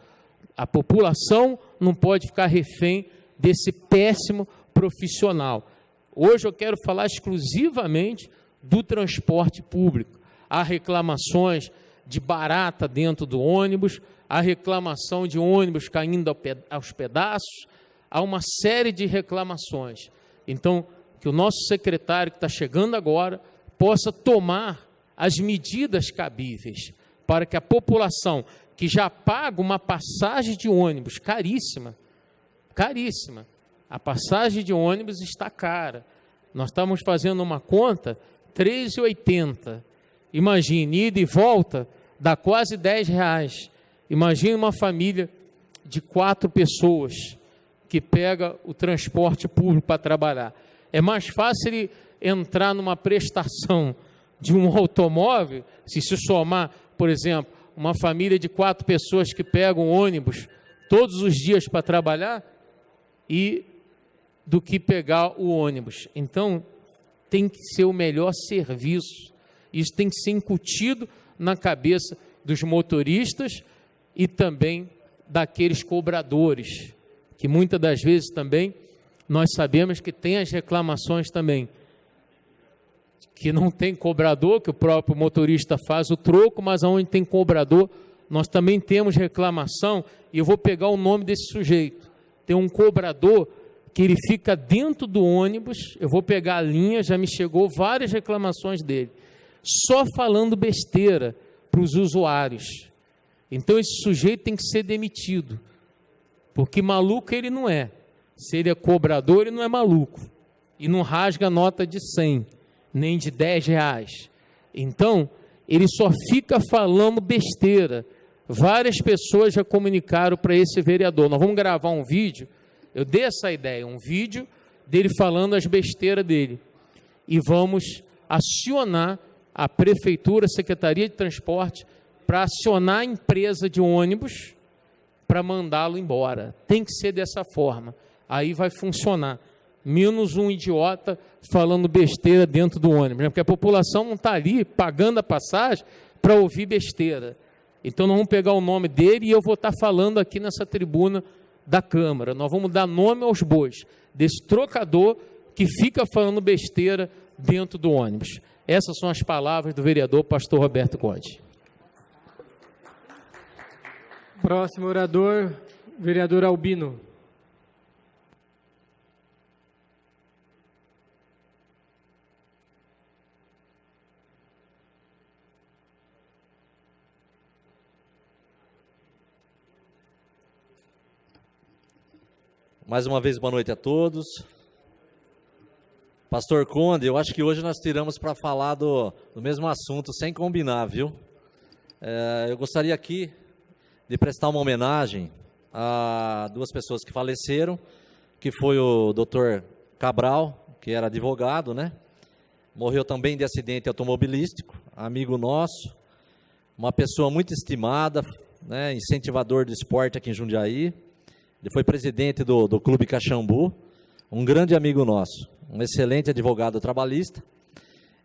A população não pode ficar refém desse péssimo profissional. Hoje eu quero falar exclusivamente do transporte público. Há reclamações de barata dentro do ônibus, há reclamação de ônibus caindo aos pedaços, há uma série de reclamações. Então, que o nosso secretário que está chegando agora possa tomar as medidas cabíveis para que a população que já paga uma passagem de ônibus caríssima, caríssima, a passagem de ônibus está cara. Nós estamos fazendo uma conta, R$ 3,80. Imagine, ida e volta, dá quase R$10. Imagine uma família de 4 pessoas que pega o transporte público para trabalhar. É mais fácil ele entrar numa prestação de um automóvel, se somar, por exemplo, uma família de 4 pessoas que pegam ônibus todos os dias para trabalhar, do que pegar o ônibus. Então, tem que ser o melhor serviço. Isso tem que ser incutido na cabeça dos motoristas e também daqueles cobradores, que muitas das vezes também nós sabemos que tem as reclamações também, que não tem cobrador, que o próprio motorista faz o troco, mas onde tem cobrador, nós também temos reclamação, e eu vou pegar o nome desse sujeito. Tem um cobrador que ele fica dentro do ônibus, eu vou pegar a linha, já me chegou várias reclamações dele, só falando besteira para os usuários. Então esse sujeito tem que ser demitido, porque maluco ele não é. Se ele é cobrador, ele não é maluco, e não rasga nota de 100, nem de R$10. Então, ele só fica falando besteira. Várias pessoas já comunicaram para esse vereador. Nós vamos gravar um vídeo, eu dei essa ideia, um vídeo dele falando as besteiras dele. E vamos acionar a Prefeitura, a Secretaria de Transporte, para acionar a empresa de ônibus para mandá-lo embora. Tem que ser dessa forma. Aí vai funcionar. Menos um idiota falando besteira dentro do ônibus, né? Porque a população não está ali pagando a passagem para ouvir besteira. Então nós vamos pegar o nome dele e eu vou estar falando aqui nessa tribuna da Câmara. Nós vamos dar nome aos bois desse trocador que fica falando besteira dentro do ônibus. Essas são as palavras do vereador pastor Roberto Conde. Próximo orador, vereador Albino. Mais uma vez, boa noite a todos. Pastor Conde, eu acho que hoje nós tiramos para falar do mesmo assunto, sem combinar, viu? Eu gostaria aqui de prestar uma homenagem a 2 pessoas que faleceram, que foi o Dr. Cabral, que era advogado, né? Morreu também de acidente automobilístico, amigo nosso, uma pessoa muito estimada, né? Incentivador do esporte aqui em Jundiaí. Ele foi presidente do Clube Caxambu, um grande amigo nosso, um excelente advogado trabalhista.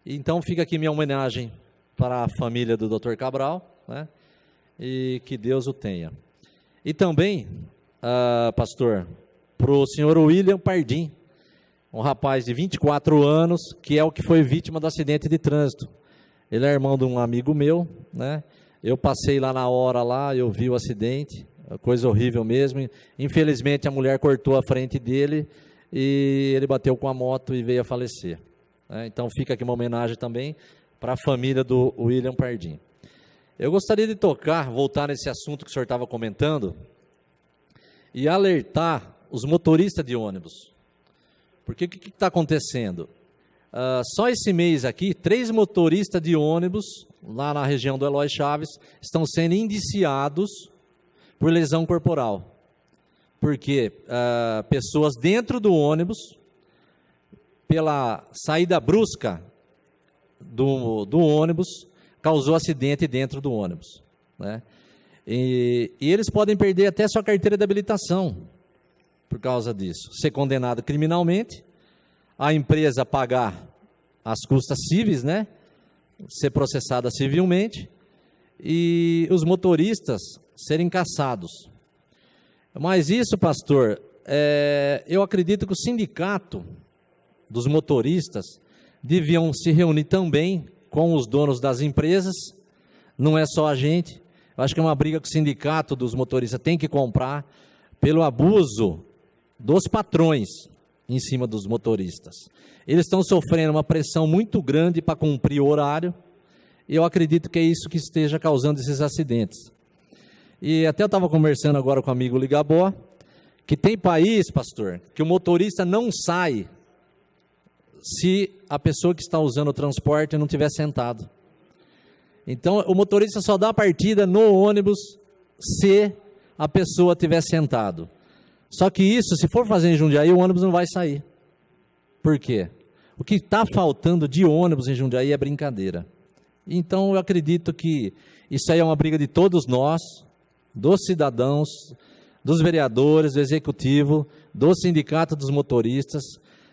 Então fica aqui minha homenagem para a família do Dr. Cabral, né? E que Deus o tenha. E também, pastor, para o senhor William Pardim, um rapaz de 24 anos, que é o que foi vítima do acidente de trânsito. Ele é irmão de um amigo meu, né? Eu passei lá na hora, eu vi o acidente, coisa horrível mesmo. Infelizmente a mulher cortou a frente dele e ele bateu com a moto e veio a falecer. Então fica aqui uma homenagem também para a família do William Pardim. Eu gostaria de voltar nesse assunto que o senhor estava comentando e alertar os motoristas de ônibus. Porque o que está acontecendo? Só esse mês aqui, 3 motoristas de ônibus, lá na região do Eloy Chaves, estão sendo indiciados por lesão corporal. Porque pessoas dentro do ônibus pela saída brusca do ônibus, causou acidente dentro do ônibus, né? E eles podem perder até sua carteira de habilitação por causa disso, ser condenado criminalmente, a empresa pagar as custas cíveis, né? Ser processada civilmente, e os motoristas serem caçados. Mas isso, pastor, eu acredito que o sindicato dos motoristas deviam se reunir também com os donos das empresas, não é só a gente. Eu acho que é uma briga que o sindicato dos motoristas tem que comprar pelo abuso dos patrões em cima dos motoristas. Eles estão sofrendo uma pressão muito grande para cumprir o horário, e eu acredito que é isso que esteja causando esses acidentes. E até eu estava conversando agora com o amigo Ligabó, que tem país, pastor, que o motorista não sai se a pessoa que está usando o transporte não estiver sentado. Então, o motorista só dá a partida no ônibus se a pessoa estiver sentado. Só que isso, se for fazer em Jundiaí, o ônibus não vai sair. Por quê? O que está faltando de ônibus em Jundiaí é brincadeira. Então, eu acredito que isso aí é uma briga de todos nós, dos cidadãos, dos vereadores, do executivo, do sindicato dos motoristas.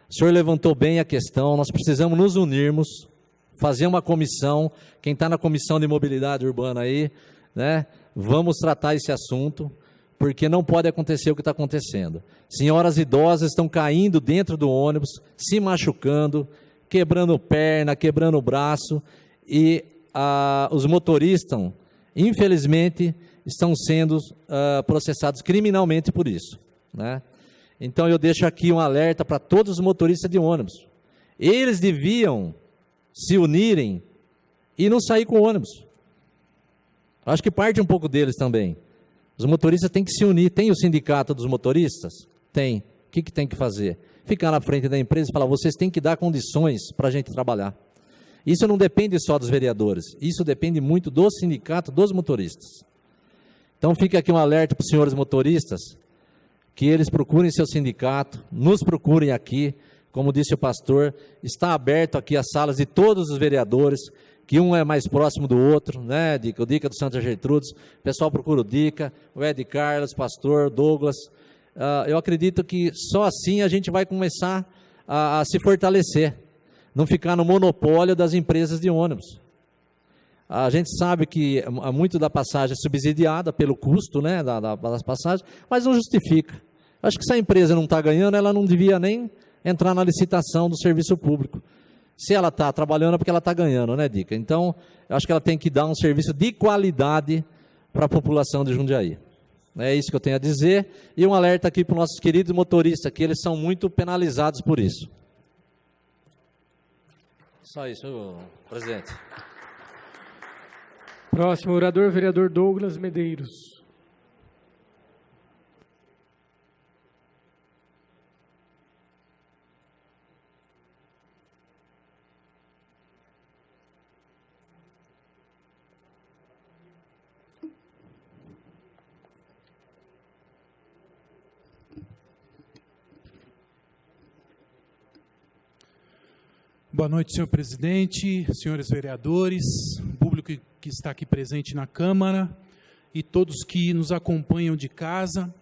O senhor levantou bem a questão, nós precisamos nos unirmos, fazer uma comissão, quem está na comissão de mobilidade urbana aí, né, vamos tratar esse assunto, porque não pode acontecer o que está acontecendo. Senhoras idosas estão caindo dentro do ônibus, se machucando, quebrando perna, quebrando o braço, e os motoristas, infelizmente, estão sendo processados criminalmente por isso, né? Então eu deixo aqui um alerta para todos os motoristas de ônibus. Eles deviam se unirem e não sair com o ônibus. Acho que parte um pouco deles também. Os motoristas têm que se unir. Tem o sindicato dos motoristas? Tem. O que tem que fazer? Ficar na frente da empresa e falar, vocês têm que dar condições para a gente trabalhar. Isso não depende só dos vereadores, isso depende muito do sindicato dos motoristas. Então fica aqui um alerta para os senhores motoristas, que eles procurem seu sindicato, nos procurem aqui, como disse o pastor, está aberto aqui as salas de todos os vereadores, que um é mais próximo do outro, né, o Dica do Santa Gertrudes, o pessoal procura o Dica, o Ed Carlos, pastor, Douglas. Eu acredito que só assim a gente vai começar a se fortalecer, não ficar no monopólio das empresas de ônibus. A gente sabe que muito da passagem é subsidiada pelo custo, né, das passagens, mas não justifica. Acho que se a empresa não está ganhando, ela não devia nem entrar na licitação do serviço público. Se ela está trabalhando é porque ela está ganhando, né, Dica? Então, eu acho que ela tem que dar um serviço de qualidade para a população de Jundiaí. É isso que eu tenho a dizer. E um alerta aqui para os nossos queridos motoristas, que eles são muito penalizados por isso. Só isso, presidente. Próximo orador, vereador Douglas Medeiros. Boa noite, senhor presidente, senhores vereadores, público que está aqui presente na Câmara e todos que nos acompanham de casa.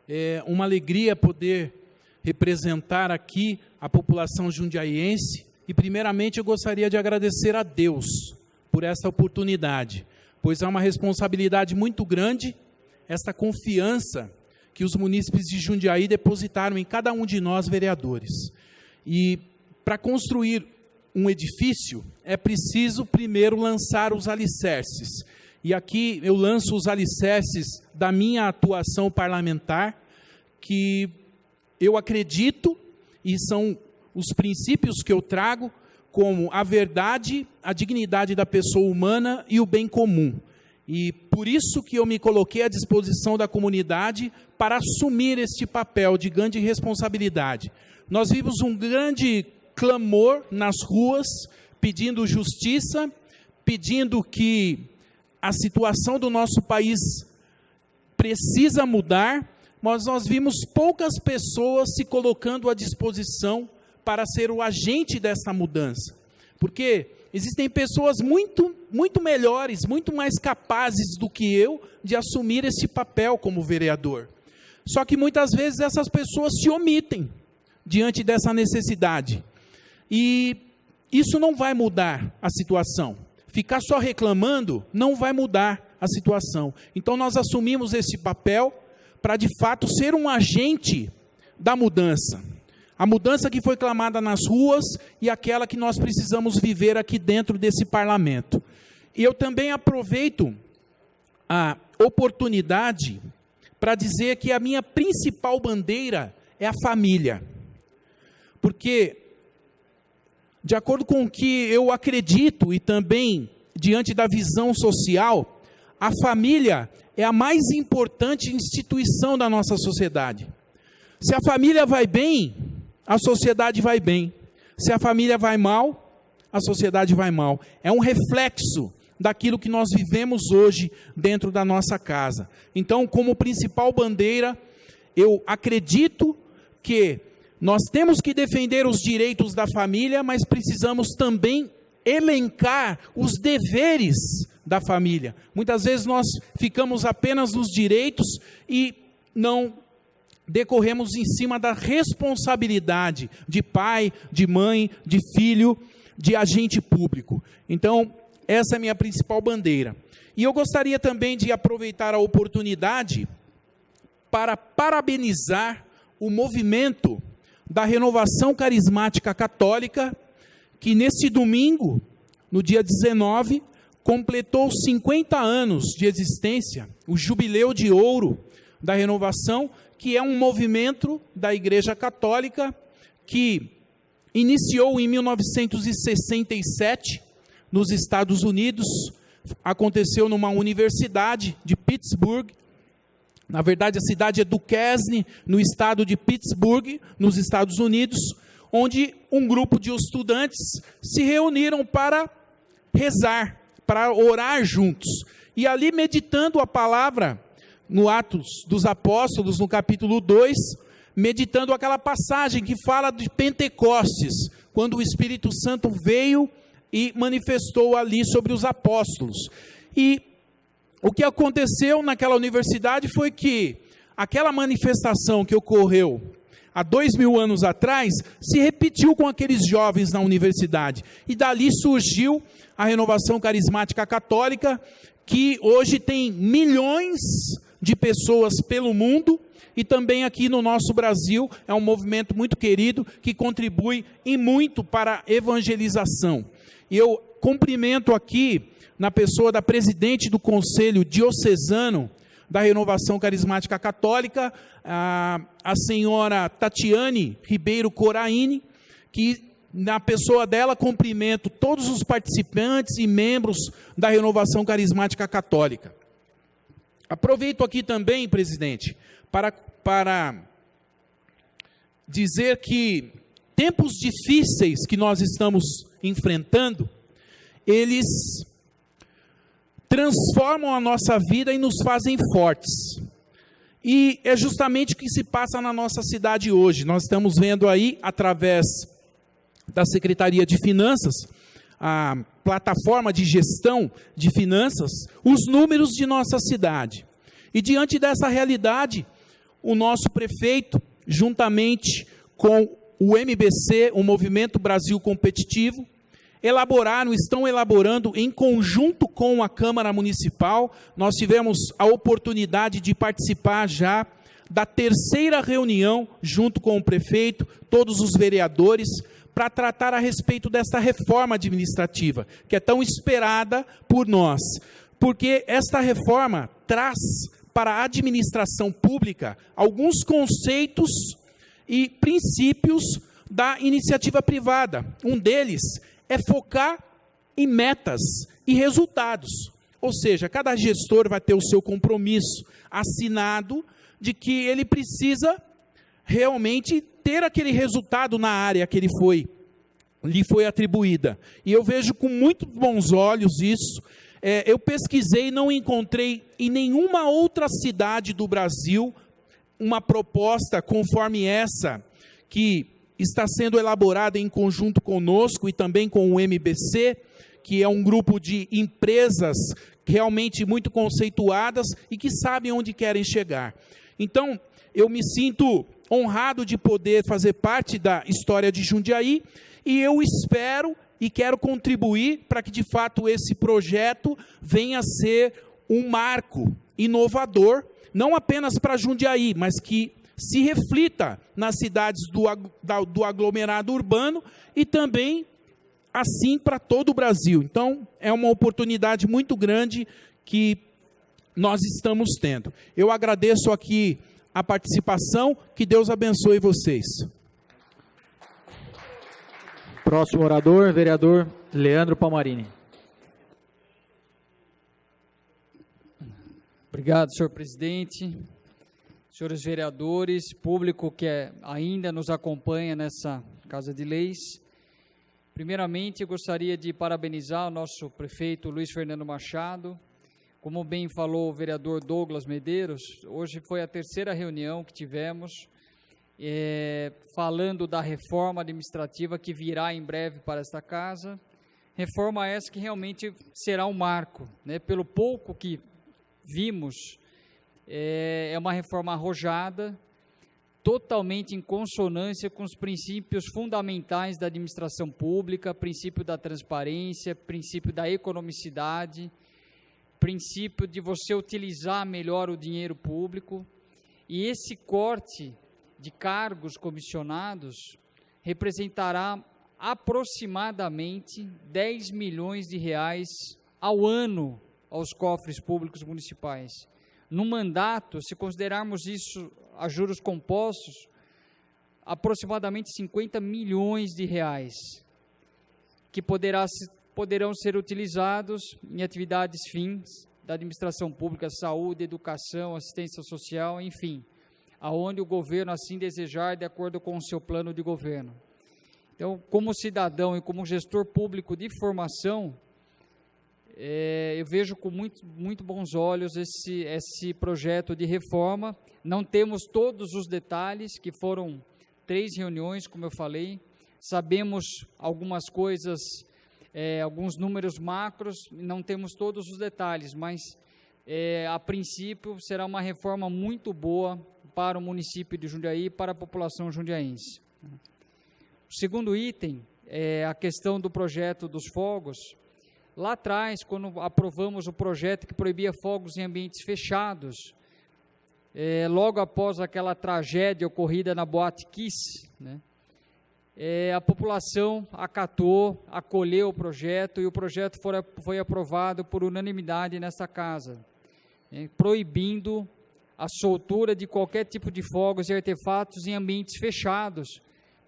É uma alegria poder representar aqui a população jundiaiense e, primeiramente, eu gostaria de agradecer a Deus por essa oportunidade, pois é uma responsabilidade muito grande esta confiança que os munícipes de Jundiaí depositaram em cada um de nós, vereadores. E para construir um edifício, é preciso primeiro lançar os alicerces. E aqui eu lanço os alicerces da minha atuação parlamentar, que eu acredito, e são os princípios que eu trago, como a verdade, a dignidade da pessoa humana e o bem comum. E por isso que eu me coloquei à disposição da comunidade para assumir este papel de grande responsabilidade. Nós vimos um grande clamor nas ruas, pedindo justiça, pedindo que a situação do nosso país precisa mudar, mas nós vimos poucas pessoas se colocando à disposição para ser o agente dessa mudança. Porque existem pessoas muito melhores, muito mais capazes do que eu de assumir esse papel como vereador. Só que muitas vezes essas pessoas se omitem diante dessa necessidade. E isso não vai mudar a situação. Ficar só reclamando não vai mudar a situação. Então nós assumimos esse papel para de fato ser um agente da mudança. A mudança que foi clamada nas ruas e aquela que nós precisamos viver aqui dentro desse parlamento. E eu também aproveito a oportunidade para dizer que a minha principal bandeira é a família. Porque, de acordo com o que eu acredito e também diante da visão social, a família é a mais importante instituição da nossa sociedade. Se a família vai bem, a sociedade vai bem. Se a família vai mal, a sociedade vai mal. É um reflexo daquilo que nós vivemos hoje dentro da nossa casa. Então, como principal bandeira, eu acredito que nós temos que defender os direitos da família, mas precisamos também elencar os deveres da família. Muitas vezes nós ficamos apenas nos direitos e não decorremos em cima da responsabilidade de pai, de mãe, de filho, de agente público. Então, essa é a minha principal bandeira. E eu gostaria também de aproveitar a oportunidade para parabenizar o movimento da Renovação Carismática Católica, que nesse domingo, no dia 19, completou 50 anos de existência, o Jubileu de Ouro da Renovação, que é um movimento da Igreja Católica que iniciou em 1967 nos Estados Unidos, aconteceu numa universidade de Pittsburgh. Na verdade, a cidade é Duquesne, no estado de Pittsburgh, nos Estados Unidos, onde um grupo de estudantes se reuniram para rezar, para orar juntos. E ali, meditando a palavra, no Atos dos Apóstolos, no capítulo 2, meditando aquela passagem que fala de Pentecostes, quando o Espírito Santo veio e manifestou ali sobre os apóstolos. E o que aconteceu naquela universidade foi que aquela manifestação que ocorreu há 2000 anos atrás, se repetiu com aqueles jovens na universidade. E dali surgiu a Renovação Carismática Católica, que hoje tem milhões de pessoas pelo mundo, e também aqui no nosso Brasil, é um movimento muito querido, que contribui em muito para a evangelização. E eu cumprimento aqui, na pessoa da presidente do Conselho Diocesano da Renovação Carismática Católica, a senhora Tatiane Ribeiro Coraine, que na pessoa dela cumprimento todos os participantes e membros da Renovação Carismática Católica. Aproveito aqui também, presidente, para dizer que tempos difíceis que nós estamos enfrentando, eles transformam a nossa vida e nos fazem fortes. E é justamente o que se passa na nossa cidade hoje. Nós estamos vendo aí, através da Secretaria de Finanças, a plataforma de gestão de finanças, os números de nossa cidade. E diante dessa realidade, o nosso prefeito, juntamente com o MBC, o Movimento Brasil Competitivo, estão elaborando em conjunto com a Câmara Municipal. Nós tivemos a oportunidade de participar já da terceira reunião, junto com o prefeito, todos os vereadores, para tratar a respeito desta reforma administrativa, que é tão esperada por nós. Porque esta reforma traz para a administração pública alguns conceitos e princípios da iniciativa privada. Um deles é focar em metas e resultados. Ou seja, cada gestor vai ter o seu compromisso assinado de que ele precisa realmente ter aquele resultado na área que lhe foi atribuída. E eu vejo com muito bons olhos isso. Eu pesquisei e não encontrei em nenhuma outra cidade do Brasil uma proposta conforme essa, que está sendo elaborada em conjunto conosco e também com o MBC, que é um grupo de empresas realmente muito conceituadas e que sabem onde querem chegar. Então, eu me sinto honrado de poder fazer parte da história de Jundiaí e eu espero e quero contribuir para que, de fato, esse projeto venha a ser um marco inovador, não apenas para Jundiaí, mas que se reflita nas cidades do aglomerado urbano e também, assim, para todo o Brasil. Então, é uma oportunidade muito grande que nós estamos tendo. Eu agradeço aqui a participação, que Deus abençoe vocês. Próximo orador, vereador Leandro Palmarini. Obrigado, senhor presidente, senhores vereadores, público que ainda nos acompanha nessa Casa de Leis. Primeiramente, eu gostaria de parabenizar o nosso prefeito Luiz Fernando Machado. Como bem falou o vereador Douglas Medeiros, hoje foi a terceira reunião que tivemos, falando da reforma administrativa que virá em breve para esta casa. Reforma essa que realmente será um marco, né? Pelo pouco que vimos, é uma reforma arrojada, totalmente em consonância com os princípios fundamentais da administração pública, princípio da transparência, princípio da economicidade, princípio de você utilizar melhor o dinheiro público. E esse corte de cargos comissionados representará aproximadamente 10 milhões de reais ao ano aos cofres públicos municipais. No mandato, se considerarmos isso a juros compostos, aproximadamente 50 milhões de reais, que poderão ser utilizados em atividades fins da administração pública, saúde, educação, assistência social, enfim, aonde o governo assim desejar, de acordo com o seu plano de governo. Então, como cidadão e como gestor público de formação, eu vejo com muito bons olhos esse projeto de reforma. Não temos todos os detalhes, que foram 3 reuniões, como eu falei. Sabemos algumas coisas, alguns números macros, não temos todos os detalhes, mas a princípio será uma reforma muito boa para o município de Jundiaí e para a população jundiaense. O segundo item é a questão do projeto dos fogos. Lá atrás, quando aprovamos o projeto que proibia fogos em ambientes fechados, logo após aquela tragédia ocorrida na Boate Kiss, né, a população acatou, acolheu o projeto e o projeto foi aprovado por unanimidade nessa casa, proibindo a soltura de qualquer tipo de fogos e artefatos em ambientes fechados,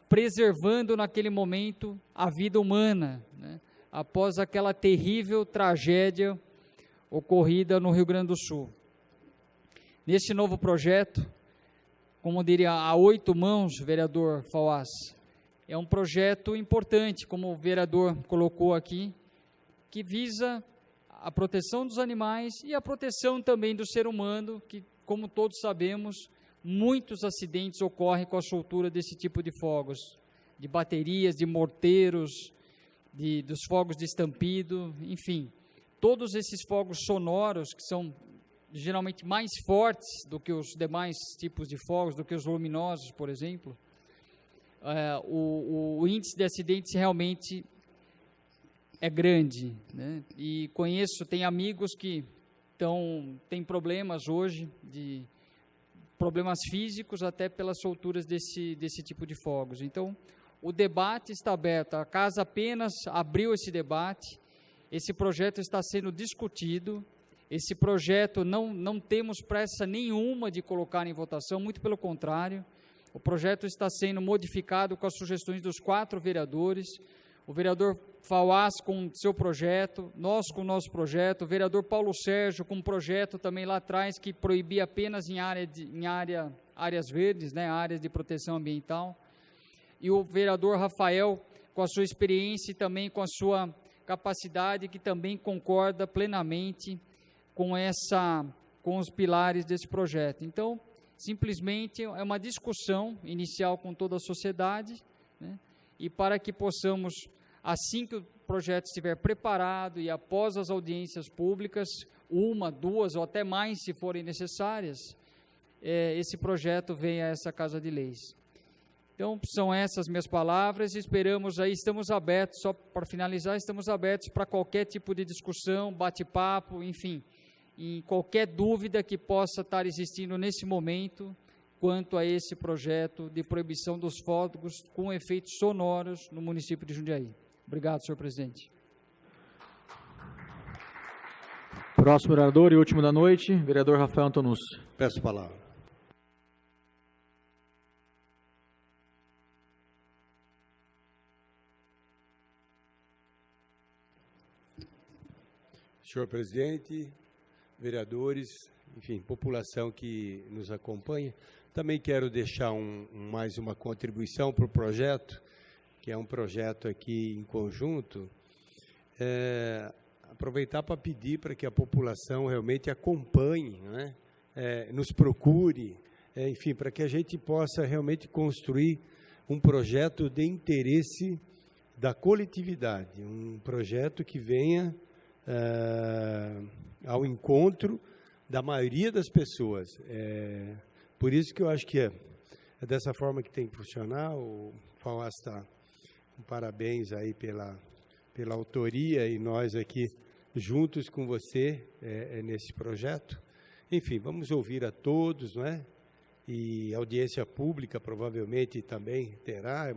preservando naquele momento a vida humana, né, após aquela terrível tragédia ocorrida no Rio Grande do Sul. Nesse novo projeto, como diria, a 8 mãos, vereador Fauás, é um projeto importante, como o vereador colocou aqui, que visa a proteção dos animais e a proteção também do ser humano, que, como todos sabemos, muitos acidentes ocorrem com a soltura desse tipo de fogos, de baterias, de morteiros, dos fogos de estampido, enfim, todos esses fogos sonoros que são geralmente mais fortes do que os demais tipos de fogos, do que os luminosos, por exemplo, o índice de acidentes realmente é grande, né? E tenho amigos que têm problemas hoje, problemas físicos até pelas solturas desse tipo de fogos. Então, o debate está aberto, a casa apenas abriu esse debate, esse projeto está sendo discutido, esse projeto não temos pressa nenhuma de colocar em votação, muito pelo contrário, o projeto está sendo modificado com as sugestões dos 4 vereadores, o vereador Fauás com seu projeto, nós com o nosso projeto, o vereador Paulo Sérgio com um projeto também lá atrás que proibia apenas em áreas verdes, né, áreas de proteção ambiental, e o vereador Rafael, com a sua experiência e também com a sua capacidade, que também concorda plenamente com os pilares desse projeto. Então, simplesmente é uma discussão inicial com toda a sociedade, né? E para que possamos, assim que o projeto estiver preparado e após as audiências públicas, 1, 2 ou até mais, se forem necessárias, esse projeto venha a essa Casa de Leis. Então, são essas minhas palavras, esperamos aí, estamos abertos, só para finalizar, estamos abertos para qualquer tipo de discussão, bate-papo, enfim, e qualquer dúvida que possa estar existindo nesse momento, quanto a esse projeto de proibição dos fogos com efeitos sonoros no município de Jundiaí. Obrigado, senhor presidente. Próximo vereador e último da noite, vereador Rafael Antonussi. Peço a palavra. Senhor presidente, vereadores, enfim, população que nos acompanha, também quero deixar mais uma contribuição para o projeto, que é um projeto aqui em conjunto, aproveitar para pedir para que a população realmente acompanhe, né? Nos procure, enfim, para que a gente possa realmente construir um projeto de interesse da coletividade, um projeto que venha ao encontro da maioria das pessoas. Por isso que eu acho que é dessa forma que tem que funcionar. O FAUAS está com parabéns aí pela autoria e nós aqui juntos com você nesse projeto. Enfim, vamos ouvir a todos, não é? E audiência pública provavelmente também terá.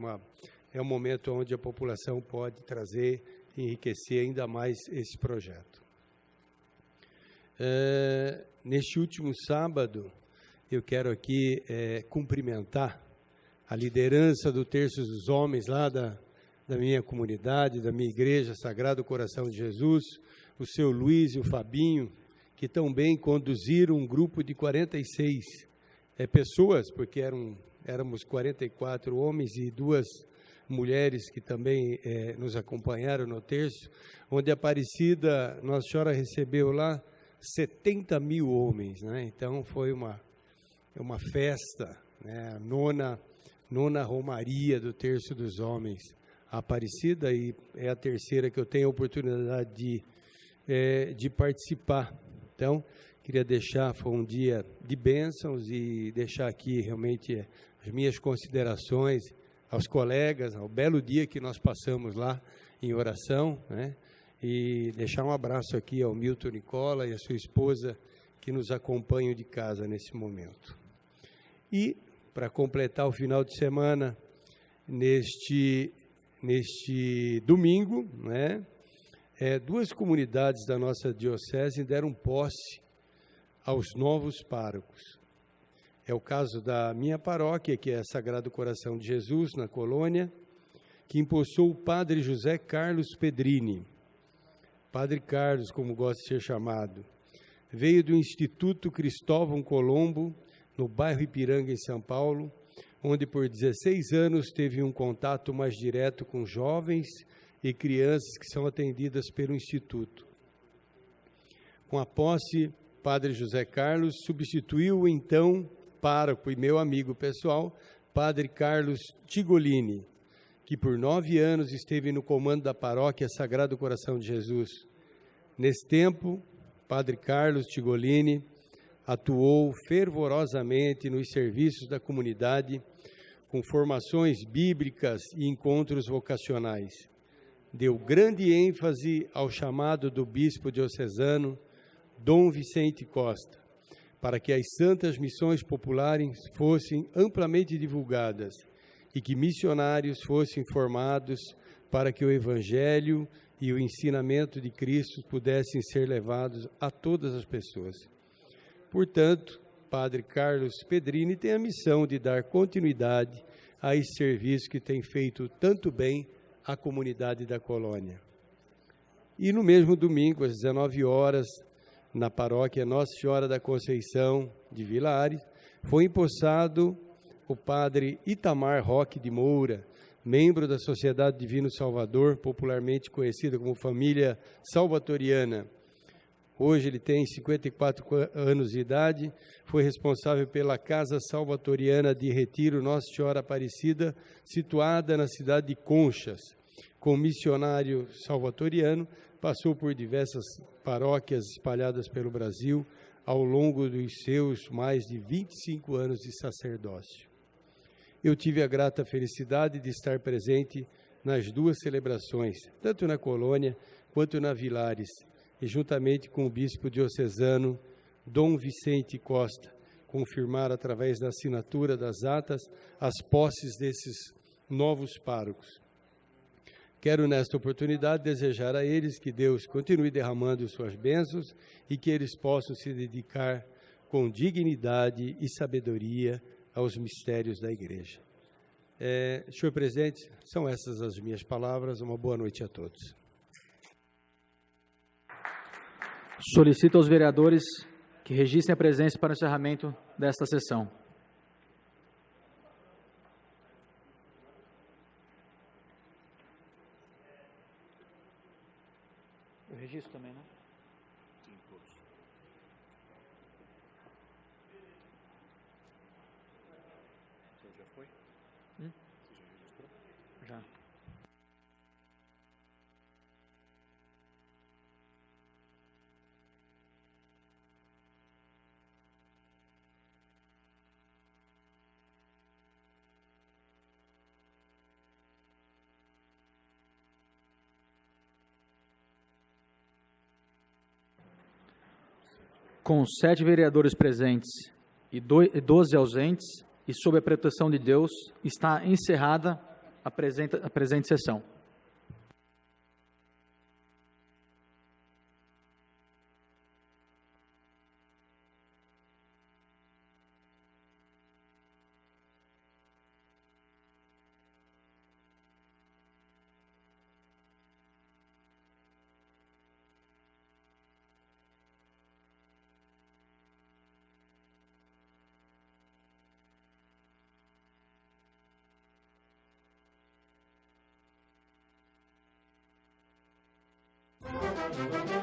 É um momento onde a população pode trazer, enriquecer ainda mais esse projeto. Neste último sábado, eu quero aqui cumprimentar a liderança do Terço dos Homens lá da minha comunidade, da minha igreja, Sagrado Coração de Jesus, o seu Luiz e o Fabinho, que também conduziram um grupo de 46 pessoas, porque éramos 44 homens e 2 mulheres que também nos acompanharam no terço, onde a Aparecida, Nossa Senhora recebeu lá 70 mil homens, né? Então foi uma festa, né? A nona romaria do Terço dos Homens, a Aparecida, e é a terceira que eu tenho a oportunidade de participar. Então, queria deixar, foi um dia de bênçãos e deixar aqui realmente as minhas considerações aos colegas, ao belo dia que nós passamos lá em oração, né? E deixar um abraço aqui ao Milton Nicola e a sua esposa que nos acompanham de casa nesse momento. E, para completar o final de semana, neste domingo, né, 2 comunidades da nossa diocese deram posse aos novos párocos. É o caso da minha paróquia, que é Sagrado Coração de Jesus, na Colônia, que empossou o padre José Carlos Pedrini. Padre Carlos, como gosta de ser chamado, veio do Instituto Cristóvão Colombo, no bairro Ipiranga, em São Paulo, onde por 16 anos teve um contato mais direto com jovens e crianças que são atendidas pelo Instituto. Com a posse, Padre José Carlos substituiu o então pároco e meu amigo pessoal, Padre Carlos Tigolini, que por 9 anos esteve no comando da paróquia Sagrado Coração de Jesus. Nesse tempo, Padre Carlos Tigolini atuou fervorosamente nos serviços da comunidade, com formações bíblicas e encontros vocacionais. Deu grande ênfase ao chamado do bispo diocesano, Dom Vicente Costa, para que as santas missões populares fossem amplamente divulgadas e que missionários fossem formados para que o Evangelho e o ensinamento de Cristo pudessem ser levados a todas as pessoas. Portanto, Padre Carlos Pedrini tem a missão de dar continuidade a esse serviço que tem feito tanto bem à comunidade da colônia. E no mesmo domingo, às 19 horas, na paróquia Nossa Senhora da Conceição de Vila Ares, foi empossado o padre Itamar Roque de Moura, membro da Sociedade Divino Salvador, popularmente conhecida como Família Salvatoriana. Hoje ele tem 54 anos de idade, foi responsável pela Casa Salvatoriana de Retiro Nossa Senhora Aparecida, situada na cidade de Conchas. Como missionário salvatoriano, passou por diversas paróquias espalhadas pelo Brasil ao longo dos seus mais de 25 anos de sacerdócio. Eu tive a grata felicidade de estar presente nas duas celebrações, tanto na Colônia quanto na Vilares, e juntamente com o bispo diocesano Dom Vicente Costa, confirmar através da assinatura das atas as posses desses novos párocos. Quero, nesta oportunidade, desejar a eles que Deus continue derramando suas bênçãos e que eles possam se dedicar com dignidade e sabedoria aos mistérios da Igreja. Senhor presidente, são essas as minhas palavras. Uma boa noite a todos. Solicito aos vereadores que registrem a presença para o encerramento desta sessão. Eu registro também, né? Sim, todos. Você já foi? Você já registrou? Já. Com 7 vereadores presentes e 12 ausentes, e sob a proteção de Deus, está encerrada a presente sessão. Thank you.